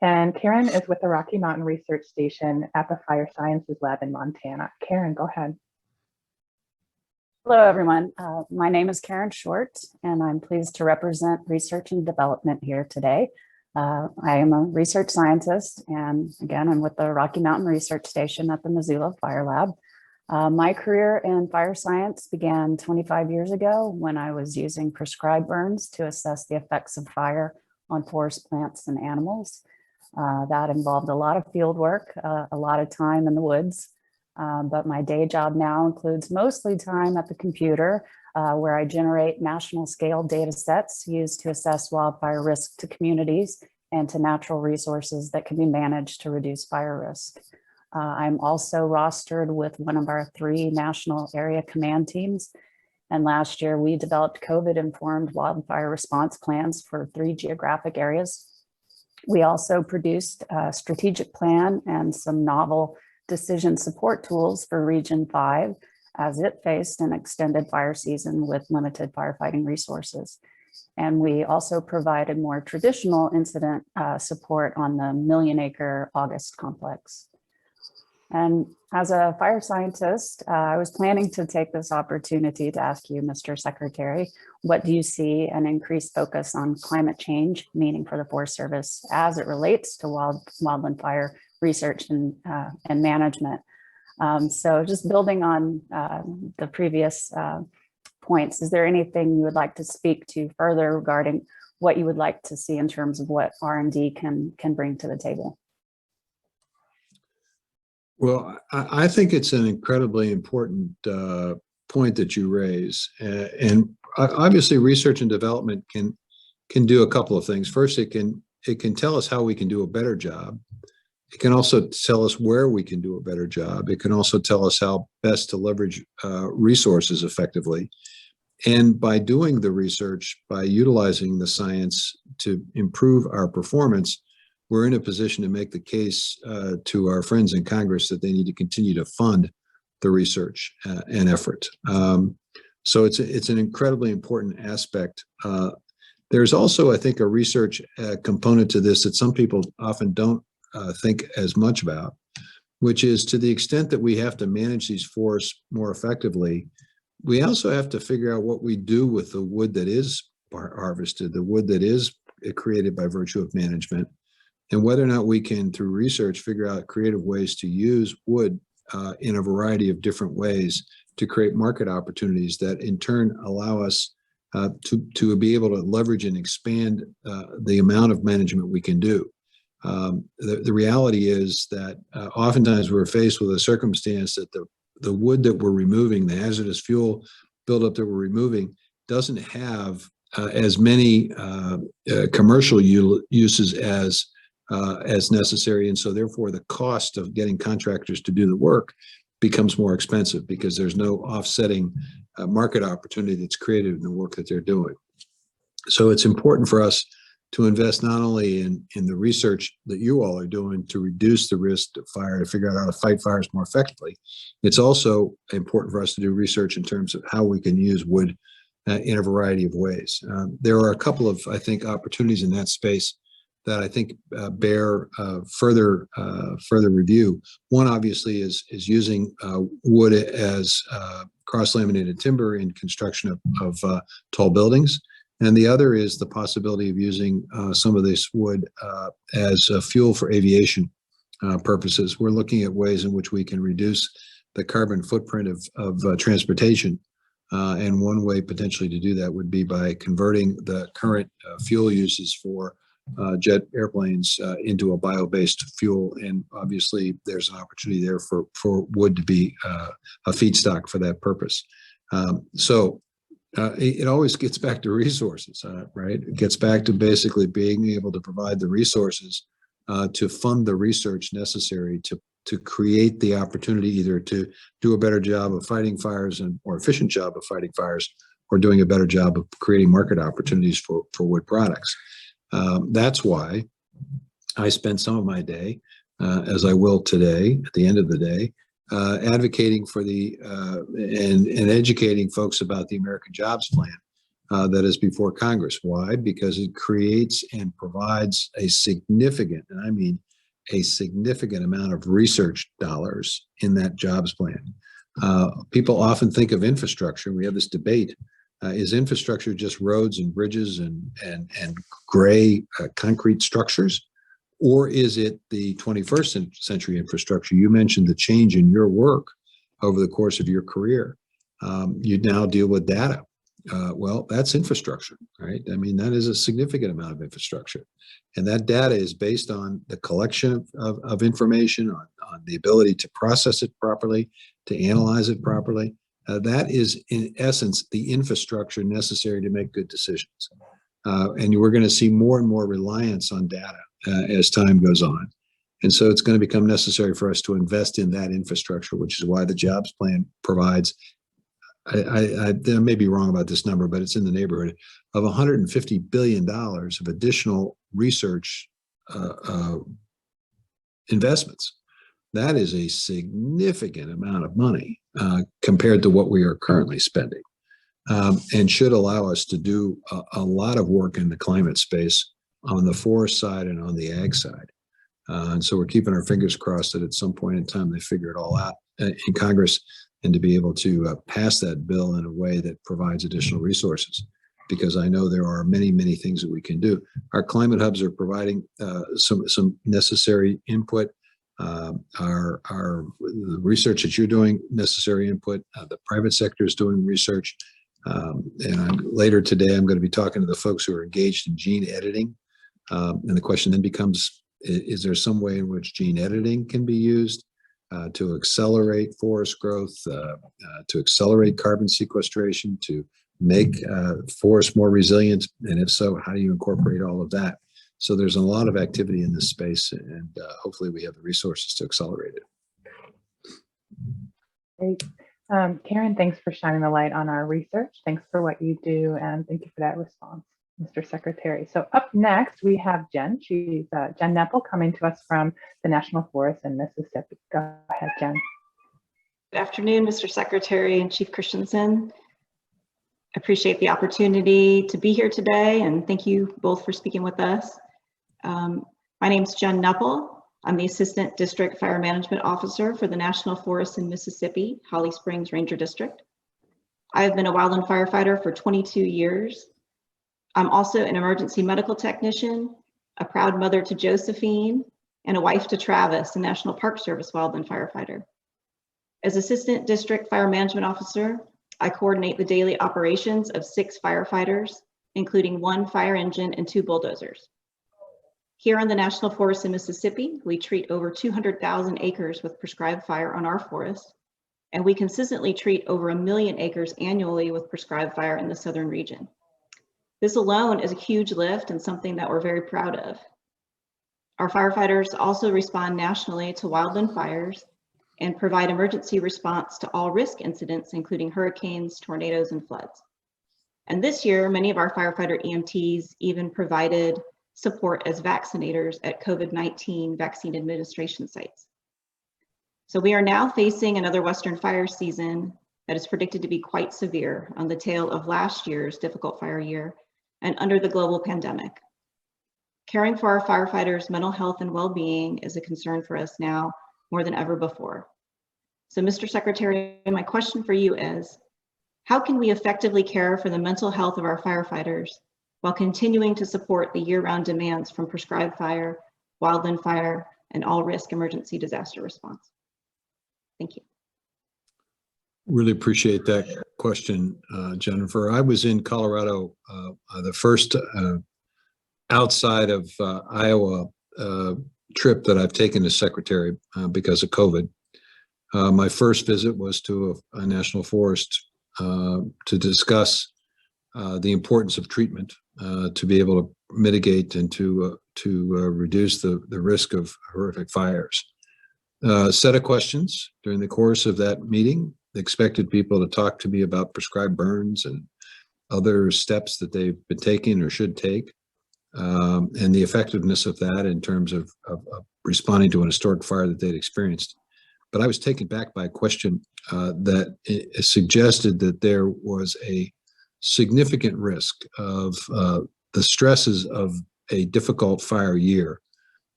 [SPEAKER 2] And Karen is with the Rocky Mountain Research Station at the Fire Sciences Lab in Montana. Karen, go ahead.
[SPEAKER 8] Hello, everyone. My name is Karen Short, and I'm pleased to represent research and development here today. I am a research scientist, and again, I'm with the Rocky Mountain Research Station at the Missoula Fire Lab. My career in fire science began 25 years ago when I was using prescribed burns to assess the effects of fire on forest plants and animals. That involved a lot of field work, a lot of time in the woods, but my day job now includes mostly time at the computer where I generate national scale data sets used to assess wildfire risk to communities and to natural resources that can be managed to reduce fire risk. I'm also rostered with one of our 3 national area command teams. And last year we developed COVID-informed wildfire response plans for 3 geographic areas. We also produced a strategic plan and some novel decision support tools for Region 5 as it faced an extended fire season with limited firefighting resources. And we also provided more traditional incident support on the million-acre August complex. And as a fire scientist, I was planning to take this opportunity to ask you, Mr. Secretary, what do you see an increased focus on climate change meaning for the Forest Service as it relates to wildland fire research and management? So just building on the previous points, is there anything you would like to speak to further regarding what you would like to see in terms of what R&D can bring to the table?
[SPEAKER 1] Well, I think it's an incredibly important point that you raise, and obviously research and development can do a couple of things. First, it can tell us how we can do a better job. It can also tell us where we can do a better job. It can also tell us how best to leverage resources effectively. And by doing the research, by utilizing the science to improve our performance, we're in a position to make the case to our friends in Congress that they need to continue to fund the research and effort. So it's an incredibly important aspect. There's also, I think, a research component to this that some people often don't think as much about, which is to the extent that we have to manage these forests more effectively, we also have to figure out what we do with the wood that is harvested, the wood that is created by virtue of management, and whether or not we can, through research, figure out creative ways to use wood in a variety of different ways to create market opportunities that in turn allow us to be able to leverage and expand the amount of management we can do. The reality is that oftentimes we're faced with a circumstance that the wood that we're removing, the hazardous fuel buildup that we're removing, doesn't have as many commercial uses as necessary, and so therefore the cost of getting contractors to do the work becomes more expensive because there's no offsetting market opportunity that's created in the work that they're doing. So it's important for us to invest not only in the research that you all are doing to reduce the risk of fire, to figure out how to fight fires more effectively. It's also important for us to do research in terms of how we can use wood in a variety of ways. There are a couple of, I think, opportunities in that space that I think bear further review. One obviously is using wood as cross-laminated timber in construction of tall buildings. And the other is the possibility of using some of this wood as fuel for aviation purposes. We're looking at ways in which we can reduce the carbon footprint of transportation. And one way potentially to do that would be by converting the current fuel uses for jet airplanes into a bio-based fuel. And obviously there's an opportunity there for wood to be a feedstock for that purpose. It always gets back to resources, right? It gets back to basically being able to provide the resources to fund the research necessary to create the opportunity either to do a better job of fighting fires and more efficient job of fighting fires, or doing a better job of creating market opportunities for wood products. That's why I spend some of my day, as I will today, at the end of the day, advocating for and educating folks about the American Jobs Plan that is before Congress. Why? Because it creates and provides a significant, and I mean a significant amount of research dollars in that jobs plan. People often think of infrastructure. We have this debate. Is infrastructure just roads and bridges and gray concrete structures? Or is it the 21st century infrastructure? You mentioned the change in your work over the course of your career. You now deal with data. Well, that's infrastructure, right? I mean, that is a significant amount of infrastructure. And that data is based on the collection of information, on the ability to process it properly, to analyze it properly. That is, in essence, the infrastructure necessary to make good decisions. And we're going to see more and more reliance on data as time goes on. And so it's going to become necessary for us to invest in that infrastructure, which is why the jobs plan provides, I may be wrong about this number, but it's in the neighborhood of $150 billion of additional research investments. That is a significant amount of money compared to what we are currently spending, and should allow us to do a lot of work in the climate space on the forest side and on the ag side. And so we're keeping our fingers crossed that at some point in time they figure it all out in Congress, and to be able to pass that bill in a way that provides additional resources, because I know there are many, many things that we can do. Our climate hubs are providing some necessary input. The research that you're doing, necessary input. The private sector is doing research. And later today, I'm going to be talking to the folks who are engaged in gene editing. And the question then becomes, is there some way in which gene editing can be used to accelerate forest growth, to accelerate carbon sequestration, to make forests more resilient? And if so, how do you incorporate all of that? So there's a lot of activity in this space, and hopefully we have the resources to accelerate it.
[SPEAKER 2] Great. Karen, thanks for shining the light on our research. Thanks for what you do, and thank you for that response, Mr. Secretary. So up next, we have Jen. She's Jen Nepple, coming to us from the National Forest in Mississippi. Go ahead, Jen.
[SPEAKER 9] Good afternoon, Mr. Secretary and Chief Christensen. I appreciate the opportunity to be here today, and thank you both for speaking with us. My name is Jen Nepple. I'm the Assistant District Fire Management Officer for the National Forest in Mississippi, Holly Springs Ranger District. I have been a wildland firefighter for 22 years. I'm also an emergency medical technician, a proud mother to Josephine, and a wife to Travis, a National Park Service wildland firefighter. As Assistant District Fire Management Officer, I coordinate the daily operations of 6 firefighters, including 1 fire engine and 2 bulldozers. Here in the National Forest in Mississippi, we treat over 200,000 acres with prescribed fire on our forest, and we consistently treat over 1 million acres annually with prescribed fire in the southern region. This alone is a huge lift and something that we're very proud of. Our firefighters also respond nationally to wildland fires and provide emergency response to all risk incidents, including hurricanes, tornadoes, and floods. And this year, many of our firefighter EMTs even provided support as vaccinators at COVID-19 vaccine administration sites. So we are now facing another Western fire season that is predicted to be quite severe on the tail of last year's difficult fire year and under the global pandemic. Caring for our firefighters' mental health and well-being is a concern for us now more than ever before. So Mr. Secretary, my question for you is, how can we effectively care for the mental health of our firefighters while continuing to support the year-round demands from prescribed fire, wildland fire, and all-risk emergency disaster response? Thank you.
[SPEAKER 1] Really appreciate that question, Jennifer. I was in Colorado, the first outside of Iowa trip that I've taken as secretary because of COVID. My first visit was to a national forest to discuss the importance of treatment to be able to mitigate and to reduce the risk of horrific fires. Set of questions during the course of that meeting. Expected people to talk to me about prescribed burns and other steps that they've been taking or should take, and the effectiveness of that in terms of responding to an historic fire that they'd experienced. But I was taken back by a question that suggested that there was a significant risk of the stresses of a difficult fire year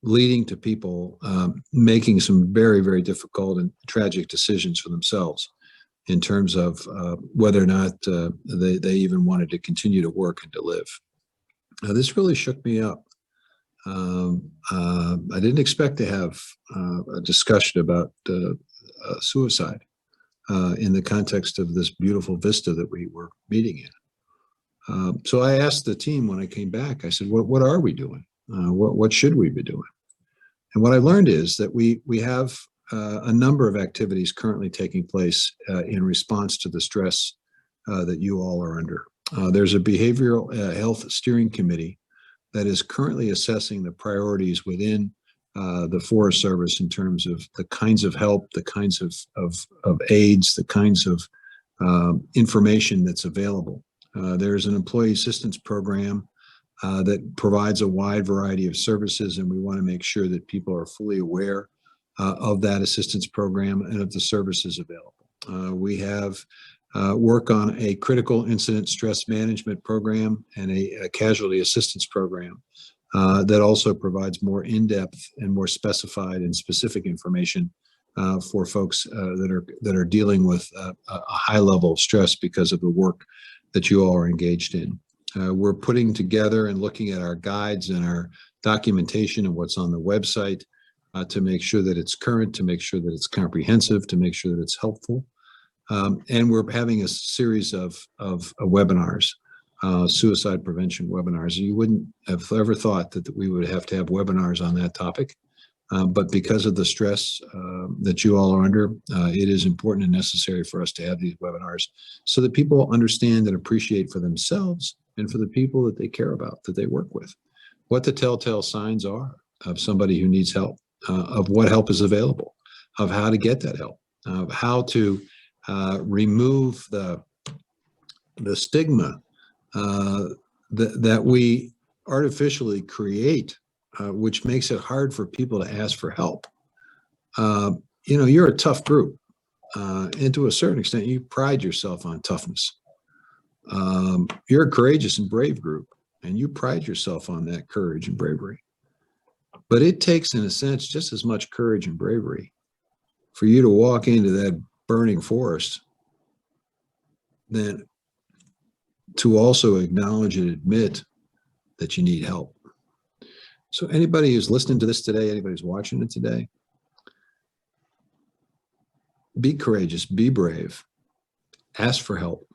[SPEAKER 1] leading to people making some very, very difficult and tragic decisions for themselves in terms of whether or not they even wanted to continue to work and to live. This really shook me up. I didn't expect to have a discussion about suicide in the context of this beautiful vista that we were meeting in. So I asked the team when I came back, I said, what are we doing? What should we be doing? And what I learned is that we have a number of activities currently taking place in response to the stress that you all are under. There's a behavioral health steering committee that is currently assessing the priorities within the Forest Service in terms of the kinds of help, the kinds of aids, the kinds of information that's available. There's an employee assistance program that provides a wide variety of services, and we want to make sure that people are fully aware of that assistance program and of the services available. We have work on a critical incident stress management program and a casualty assistance program that also provides more in-depth and more specified and specific information for folks that are dealing with a high level of stress because of the work that you all are engaged in. We're putting together and looking at our guides and our documentation and what's on the website to make sure that it's current, to make sure that it's comprehensive, to make sure that it's helpful. And we're having a series of webinars, suicide prevention webinars. You wouldn't have ever thought that we would have to have webinars on that topic, But because of the stress that you all are under, it is important and necessary for us to have these webinars so that people understand and appreciate for themselves and for the people that they care about, that they work with, what the telltale signs are of somebody who needs help, of what help is available, of how to get that help, of how to remove the stigma that we artificially create, which makes it hard for people to ask for help. You know, you're a tough group, and to a certain extent, you pride yourself on toughness. You're a courageous and brave group, and you pride yourself on that courage and bravery. But it takes, in a sense, just as much courage and bravery for you to walk into that burning forest than to also acknowledge and admit that you need help. So anybody who's listening to this today, anybody who's watching it today, be courageous, be brave, ask for help.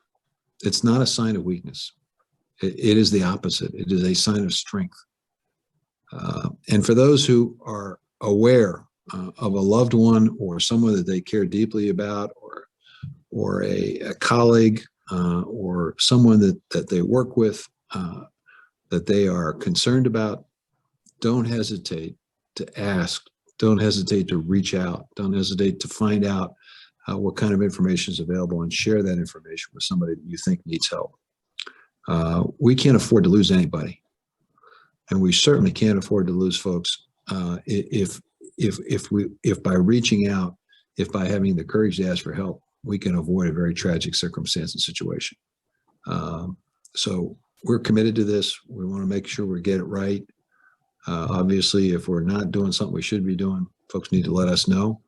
[SPEAKER 1] It's not a sign of weakness. It is the opposite. It is a sign of strength. And for those who are aware of a loved one or someone that they care deeply about, or a colleague, or someone that they work with, that they are concerned about, don't hesitate to ask, don't hesitate to reach out, don't hesitate to find out what kind of information is available and share that information with somebody that you think needs help. We can't afford to lose anybody. And we certainly can't afford to lose folks if by reaching out, if by having the courage to ask for help, we can avoid a very tragic circumstance and situation. So we're committed to this. We want to make sure we get it right. Obviously, if we're not doing something we should be doing, folks need to let us know.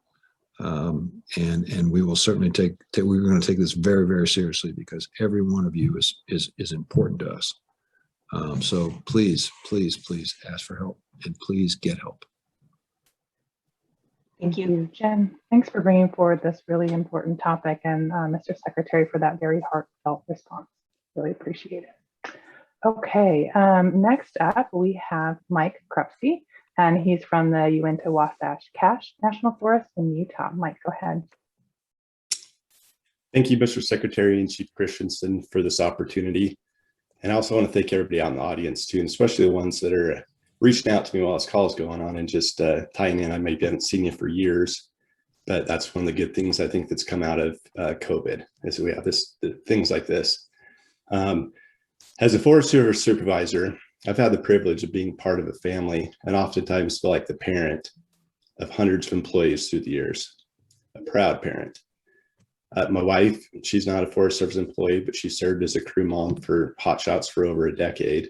[SPEAKER 1] And we will certainly we're going to take this very, very seriously, because every one of you is important to us. So please, please, please ask for help, and please get help.
[SPEAKER 9] Thank you.
[SPEAKER 2] Jen. Thanks for bringing forward this really important topic, and Mr. Secretary for that very heartfelt response. Really appreciate it. Okay, next up we have Mike Krupsy, and he's from the Uinta Wasatch Cache National Forest in Utah. Mike, go ahead.
[SPEAKER 10] Thank you, Mr. Secretary and Chief Christensen, for this opportunity. And I also want to thank everybody out in the audience too, and especially the ones that are reaching out to me while this call is going on and just tying in. I maybe haven't seen you for years, but that's one of the good things I think that's come out of COVID, is we have things like this. As a Forest Service supervisor, I've had the privilege of being part of a family, and oftentimes feel like the parent of hundreds of employees through the years, a proud parent. My wife, she's not a Forest Service employee, but she served as a crew mom for Hot Shots for over a decade.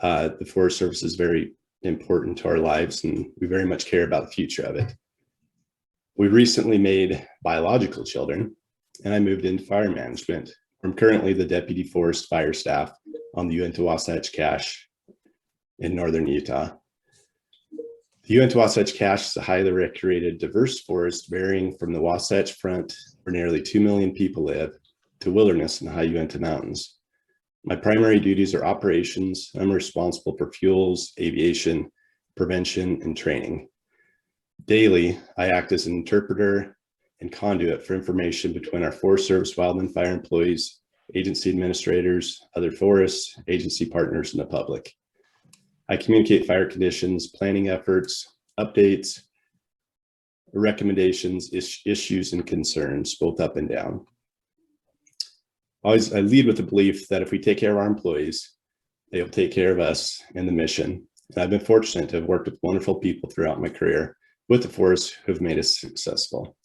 [SPEAKER 10] The Forest Service is very important to our lives, and we very much care about the future of it. We recently made biological children, and I moved into fire management. I'm currently the Deputy Forest Fire Staff on the Uinta Wasatch Cache in northern Utah. The Uinta Wasatch Cache is a highly recreated, diverse forest varying from the Wasatch Front, where nearly 2 million people live, to wilderness in the high Uinta Mountains. My primary duties are operations. I'm responsible for fuels, aviation, prevention, and training. Daily, I act as an interpreter and conduit for information between our Forest Service Wildland Fire employees, agency administrators, other forests, agency partners, and the public. I communicate fire conditions, planning efforts, updates, recommendations, issues, and concerns, both up and down. I lead with the belief that if we take care of our employees, they will take care of us and the mission. And I've been fortunate to have worked with wonderful people throughout my career with the forest who have made us successful.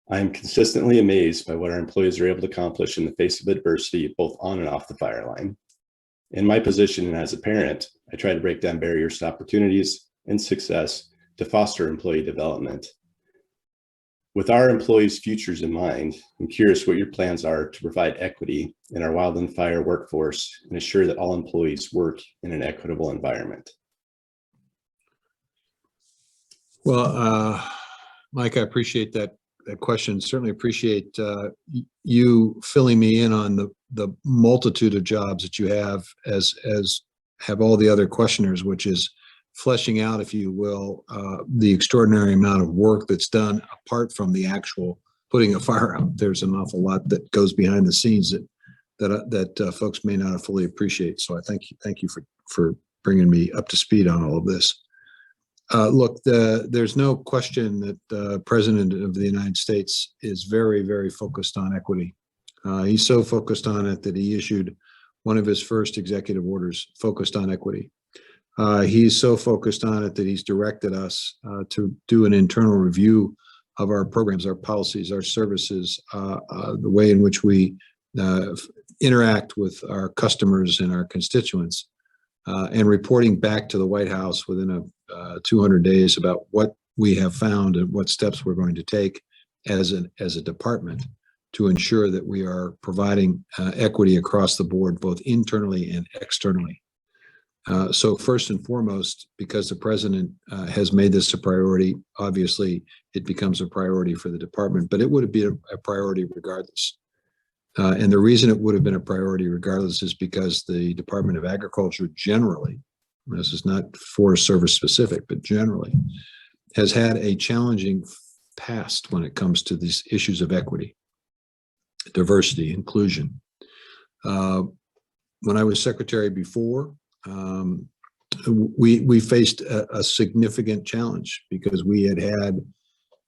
[SPEAKER 10] I am consistently amazed by what our employees are able to accomplish in the face of adversity, both on and off the fire line. In my position and as a parent, I try to break down barriers to opportunities and success to foster employee development. With our employees' futures in mind, I'm curious what your plans are to provide equity in our Wildland Fire workforce and ensure that all employees work in an equitable environment.
[SPEAKER 1] Well, Mike, I appreciate that question. Certainly appreciate you filling me in on the multitude of jobs that you have, as have all the other questioners, which is fleshing out, if you will, the extraordinary amount of work that's done apart from the actual putting a fire out. There's an awful lot that goes behind the scenes that folks may not fully appreciate. So I thank you for bringing me up to speed on all of this. Look, there's no question that the President of the United States is very, very focused on equity. He's so focused on it that he issued one of his first executive orders focused on equity. He's so focused on it that he's directed us to do an internal review of our programs, our policies, our services, the way in which we interact with our customers and our constituents, and reporting back to the White House within 200 days about what we have found and what steps we're going to take as a department to ensure that we are providing equity across the board, both internally and externally. So first and foremost, because the President has made this a priority, obviously it becomes a priority for the department, but it would have been a priority regardless. And the reason it would have been a priority regardless is because the Department of Agriculture generally, this is not Forest Service specific, but generally, has had a challenging past when it comes to these issues of equity, diversity, inclusion. When I was secretary before, we faced a significant challenge because we had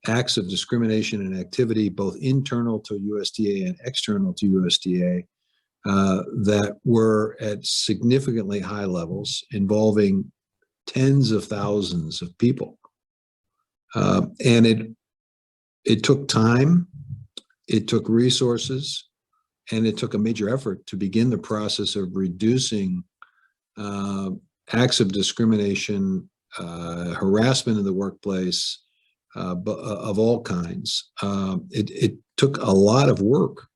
[SPEAKER 1] acts of discrimination and activity, both internal to USDA and external to USDA, that were at significantly high levels involving tens of thousands of people. And it took time, it took resources, and it took a major effort to begin the process of reducing acts of discrimination, harassment in the workplace, of all kinds. It took a lot of work.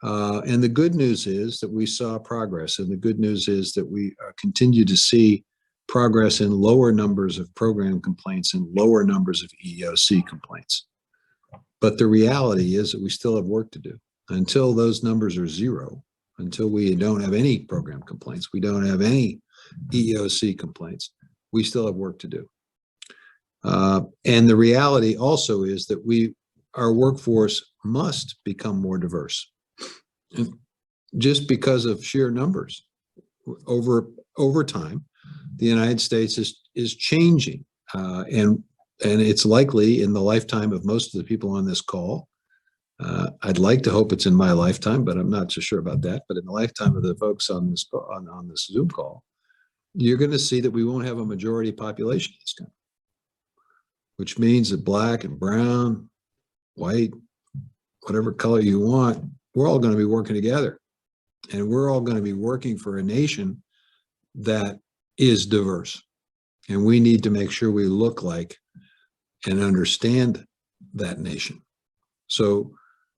[SPEAKER 1] And the good news is that we saw progress, and the good news is that we continue to see progress in lower numbers of program complaints and lower numbers of EEOC complaints. But the reality is that we still have work to do. Until those numbers are zero, until we don't have any program complaints, we don't have any EEOC complaints, we still have work to do. And the reality also is that our workforce must become more diverse, just because of sheer numbers. Over time, the United States is changing, and it's likely in the lifetime of most of the people on this call. I'd like to hope it's in my lifetime, but I'm not so sure about that. But in the lifetime of the folks on this on this Zoom call, you're going to see that we won't have a majority population in this country, which means that black and brown, white, whatever color you want, we're all going to be working together, and we're all going to be working for a nation that is diverse. And we need to make sure we look like and understand that nation. So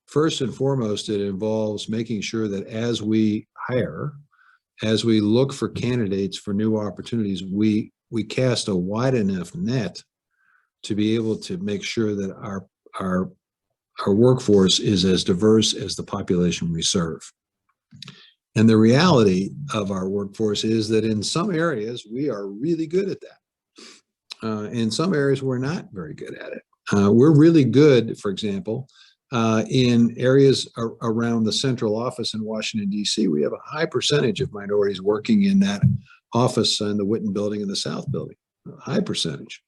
[SPEAKER 1] first and foremost, it involves making sure that as we hire, as we look for candidates for new opportunities, we cast a wide enough net to be able to make sure that our workforce is as diverse as the population we serve. And the reality of our workforce is that in some areas, we are really good at that. In some areas, we're not very good at it. We're really good, for example, in areas around the central office in Washington, D.C. We have a high percentage of minorities working in that office in the Witten building and the South building, a high percentage.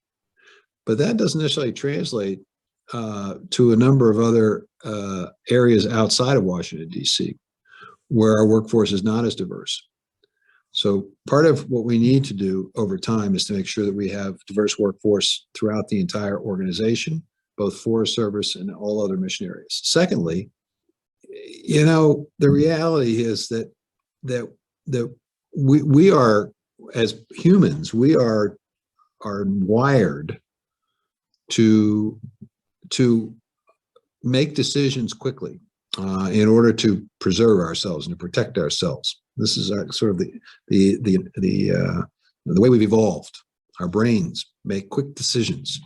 [SPEAKER 1] But that doesn't necessarily translate to a number of other areas outside of Washington, D.C., where our workforce is not as diverse. So part of what we need to do over time is to make sure that we have diverse workforce throughout the entire organization, both Forest Service and all other mission areas. Secondly, you know, the reality is that we are, as humans, we are wired to make decisions quickly in order to preserve ourselves and to protect ourselves. This is sort of the way we've evolved. Our brains make quick decisions,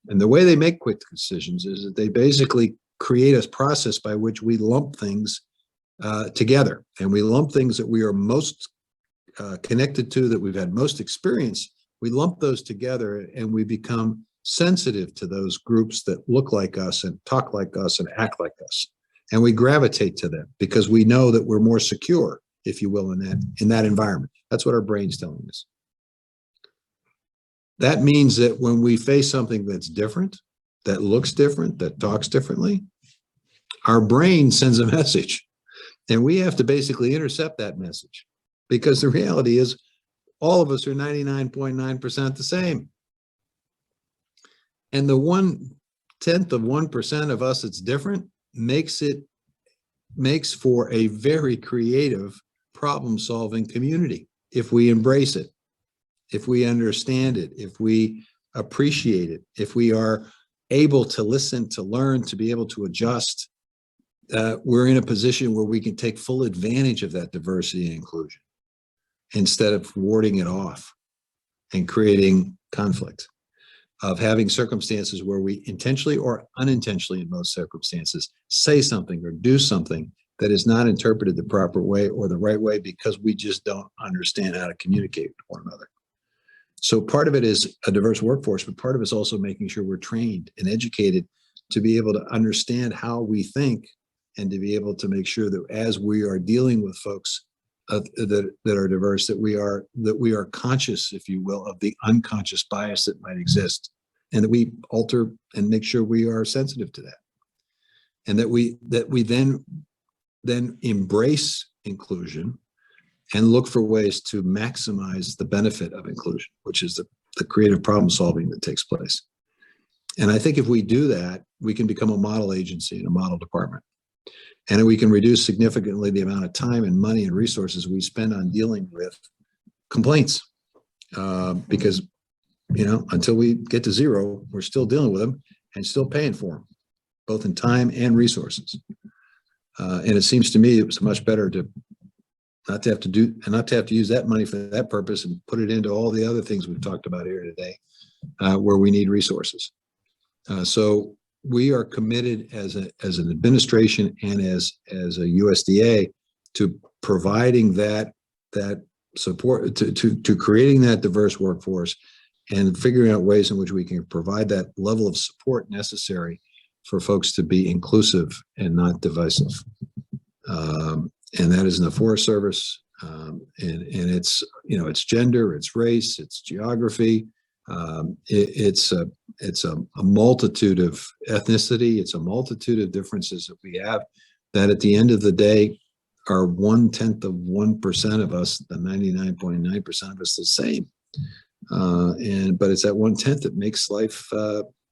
[SPEAKER 1] and the way they make quick decisions is that they basically create a process by which we lump things together, and we lump things that we are most connected to, that we've had most experience we lump those together and we become sensitive to those groups that look like us and talk like us and act like us. And we gravitate to them because we know that we're more secure, if you will, in that environment. That's what our brain's telling us. That means that when we face something that's different, that looks different, that talks differently, our brain sends a message. And we have to basically intercept that message, because the reality is all of us are 99.9% the same. And the 1/10 of 1% of us that's different makes for a very creative problem-solving community if we embrace it, if we understand it, if we appreciate it, if we are able to listen, to learn, to be able to adjust. We're in a position where we can take full advantage of that diversity and inclusion instead of warding it off and creating conflict, of having circumstances where we intentionally or unintentionally, in most circumstances, say something or do something that is not interpreted the proper way or the right way because we just don't understand how to communicate with one another. So part of it is a diverse workforce, but part of it is also making sure we're trained and educated to be able to understand how we think, and to be able to make sure that as we are dealing with folks that are diverse, that we are conscious, if you will, of the unconscious bias that might exist, and that we alter and make sure we are sensitive to that, and that we then embrace inclusion and look for ways to maximize the benefit of inclusion, which is the creative problem solving that takes place. And I think if we do that, we can become a model agency and a model department. And we can reduce significantly the amount of time and money and resources we spend on dealing with complaints. Because, until we get to zero, we're still dealing with them and still paying for them, both in time and resources. And it seems to me it was much better to not to have to use that money for that purpose and put it into all the other things we've talked about here today, where we need resources. So we are committed as an administration and as a USDA to providing that support, to creating that diverse workforce and figuring out ways in which we can provide that level of support necessary for folks to be inclusive and not divisive. And that is in the Forest Service. And it's gender, it's race, it's geography. It's a multitude of ethnicity. It's a multitude of differences that we have that at the end of the day are 1/10 of 1% of us, the 99.9% of us the same. But it's that 1/10 that makes life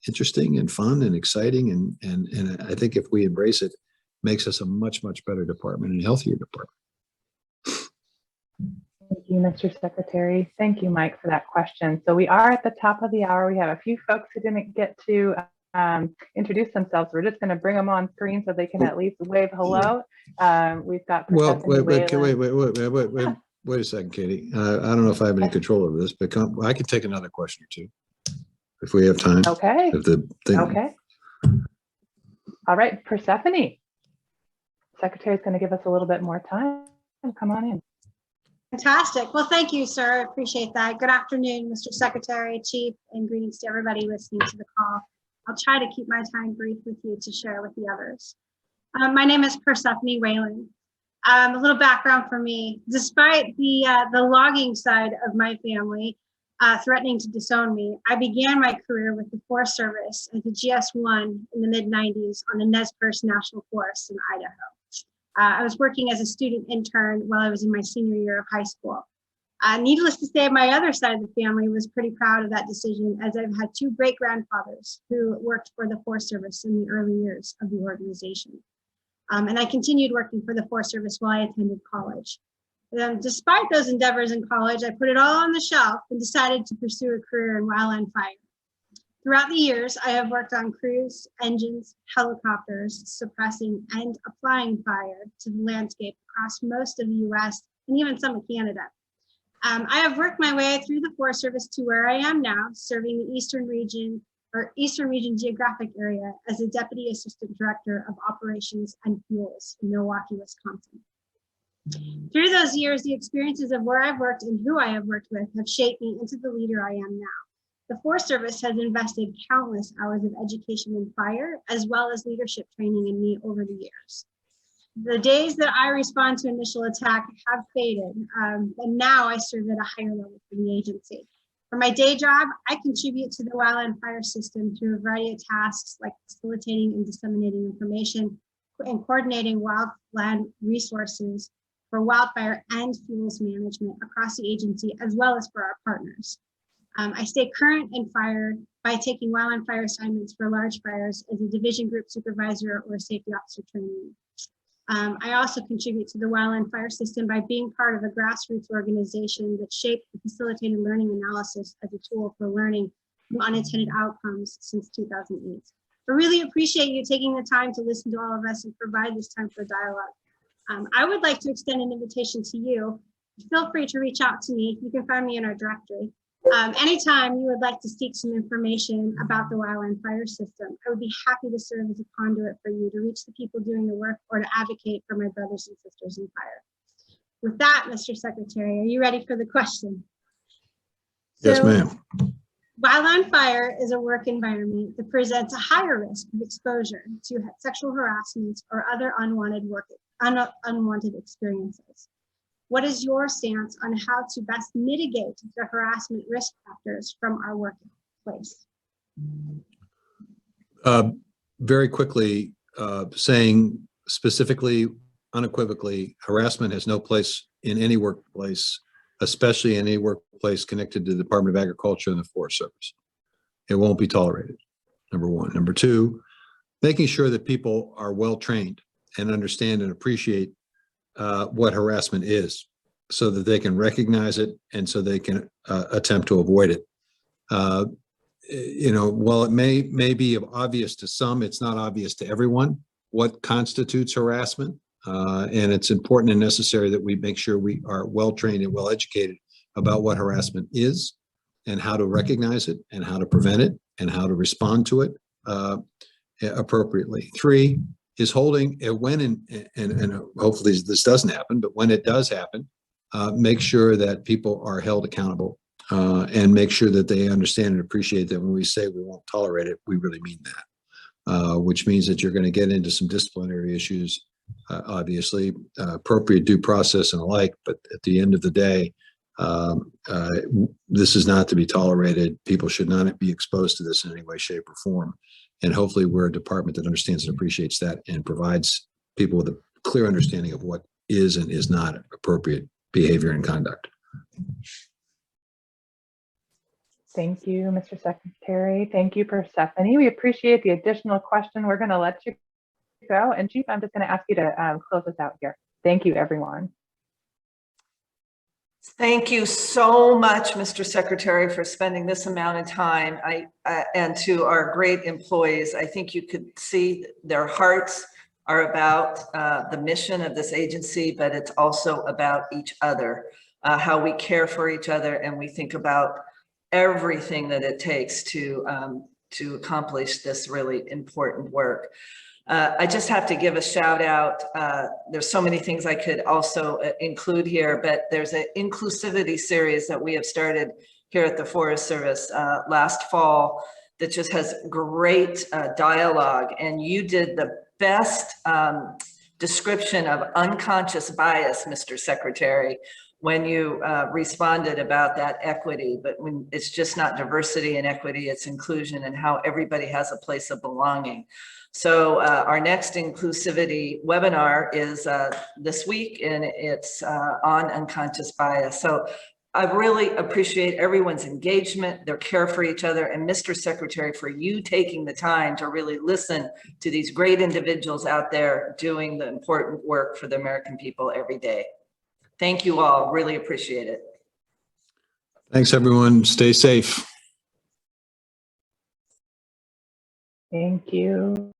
[SPEAKER 1] interesting and fun and exciting. And I think if we embrace it, makes us a much, much better department and healthier department.
[SPEAKER 2] Thank you, Mr. Secretary. Thank you, Mike, for that question. So we are at the top of the hour. We have a few folks who didn't get to introduce themselves. We're just going to bring them on screen so they can at least wave hello. We've got
[SPEAKER 1] Well, wait a second, Katie. I don't know if I have any control over this, but I can take another question or two if we have time.
[SPEAKER 2] Okay.
[SPEAKER 1] Okay.
[SPEAKER 2] All right, Persephone. Secretary's going to give us a little bit more time. Come on in.
[SPEAKER 11] Fantastic. Well, thank you, sir. I appreciate that. Good afternoon, Mr. Secretary, Chief, and greetings to everybody listening to the call. I'll try to keep my time brief with you to share with the others. My name is Persephone Whalen. A little background for me. Despite the logging side of my family threatening to disown me, I began my career with the Forest Service as a GS1 in the mid-90s on the Nez Perce National Forest in Idaho. I was working as a student intern while I was in my senior year of high school. Needless to say, my other side of the family was pretty proud of that decision, as I've had two great-grandfathers who worked for the Forest Service in the early years of the organization. And I continued working for the Forest Service while I attended college. Despite those endeavors in college, I put it all on the shelf and decided to pursue a career in wildland fire. Throughout the years, I have worked on crews, engines, helicopters, suppressing and applying fire to the landscape across most of the US and even some of Canada. I have worked my way through the Forest Service to where I am now, serving the Eastern Region Geographic Area as a Deputy Assistant Director of Operations and Fuels in Milwaukee, Wisconsin. Through those years, the experiences of where I've worked and who I have worked with have shaped me into the leader I am now. The Forest Service has invested countless hours of education in fire, as well as leadership training in me over the years. The days that I respond to initial attack have faded, and now I serve at a higher level for the agency. For my day job, I contribute to the Wildland Fire system through a variety of tasks like facilitating and disseminating information and coordinating wildland resources for wildfire and fuels management across the agency, as well as for our partners. I stay current in fire by taking wildland fire assignments for large fires as a division group supervisor or safety officer training. I also contribute to the Wildland Fire system by being part of a grassroots organization that shaped the facilitated learning analysis as a tool for learning from unintended outcomes since 2008. I really appreciate you taking the time to listen to all of us and provide this time for dialogue. I would like to extend an invitation to you. Feel free to reach out to me. You can find me in our directory. Anytime you would like to seek some information about the Wildland Fire system, I would be happy to serve as a conduit for you to reach the people doing the work or to advocate for my brothers and sisters in fire. With that, Mr. Secretary, are you ready for the question?
[SPEAKER 1] Yes, ma'am.
[SPEAKER 11] Wildland Fire is a work environment that presents a higher risk of exposure to sexual harassment or other unwanted experiences. What is your stance on how to best mitigate the harassment risk factors from our workplace?
[SPEAKER 1] Very quickly, saying specifically, unequivocally, harassment has no place in any workplace, especially in any workplace connected to the Department of Agriculture and the Forest Service. It won't be tolerated, number one. Number two, making sure that people are well trained and understand and appreciate what harassment is so that they can recognize it and so they can attempt to avoid it. While it may be obvious to some, it's not obvious to everyone what constitutes harassment. And it's important and necessary that we make sure we are well trained and well educated about what harassment is and how to recognize it and how to prevent it and how to respond to it appropriately. Three is holding when and hopefully this doesn't happen, but when it does happen, make sure that people are held accountable and make sure that they understand and appreciate that when we say we won't tolerate it, we really mean that, which means that you're going to get into some disciplinary issues, obviously, appropriate due process and the like, but at the end of the day, this is not to be tolerated. People should not be exposed to this in any way, shape, or form. And hopefully we're a department that understands and appreciates that and provides people with a clear understanding of what is and is not appropriate behavior and conduct.
[SPEAKER 2] Thank you, Mr. Secretary. Thank you, Persephone. We appreciate the additional question. We're going to let you go. And Chief, I'm just going to ask you to close us out here. Thank you, everyone.
[SPEAKER 4] Thank you so much, Mr. Secretary, for spending this amount of time. And to our great employees, I think you could see their hearts are about the mission of this agency, but it's also about each other, how we care for each other, and we think about everything that it takes to accomplish this really important work. I just have to give a shout out. There's so many things I could also include here, but there's an inclusivity series that we have started here at the Forest Service last fall that just has great dialogue. And you did the best description of unconscious bias, Mr. Secretary, when you responded about that equity, but when it's just not diversity and equity, it's inclusion and how everybody has a place of belonging. So our next inclusivity webinar is this week, and it's on unconscious bias. So I really appreciate everyone's engagement, their care for each other, and Mr. Secretary, for you taking the time to really listen to these great individuals out there doing the important work for the American people every day. Thank you all, really appreciate it.
[SPEAKER 1] Thanks, everyone. Stay safe.
[SPEAKER 2] Thank you.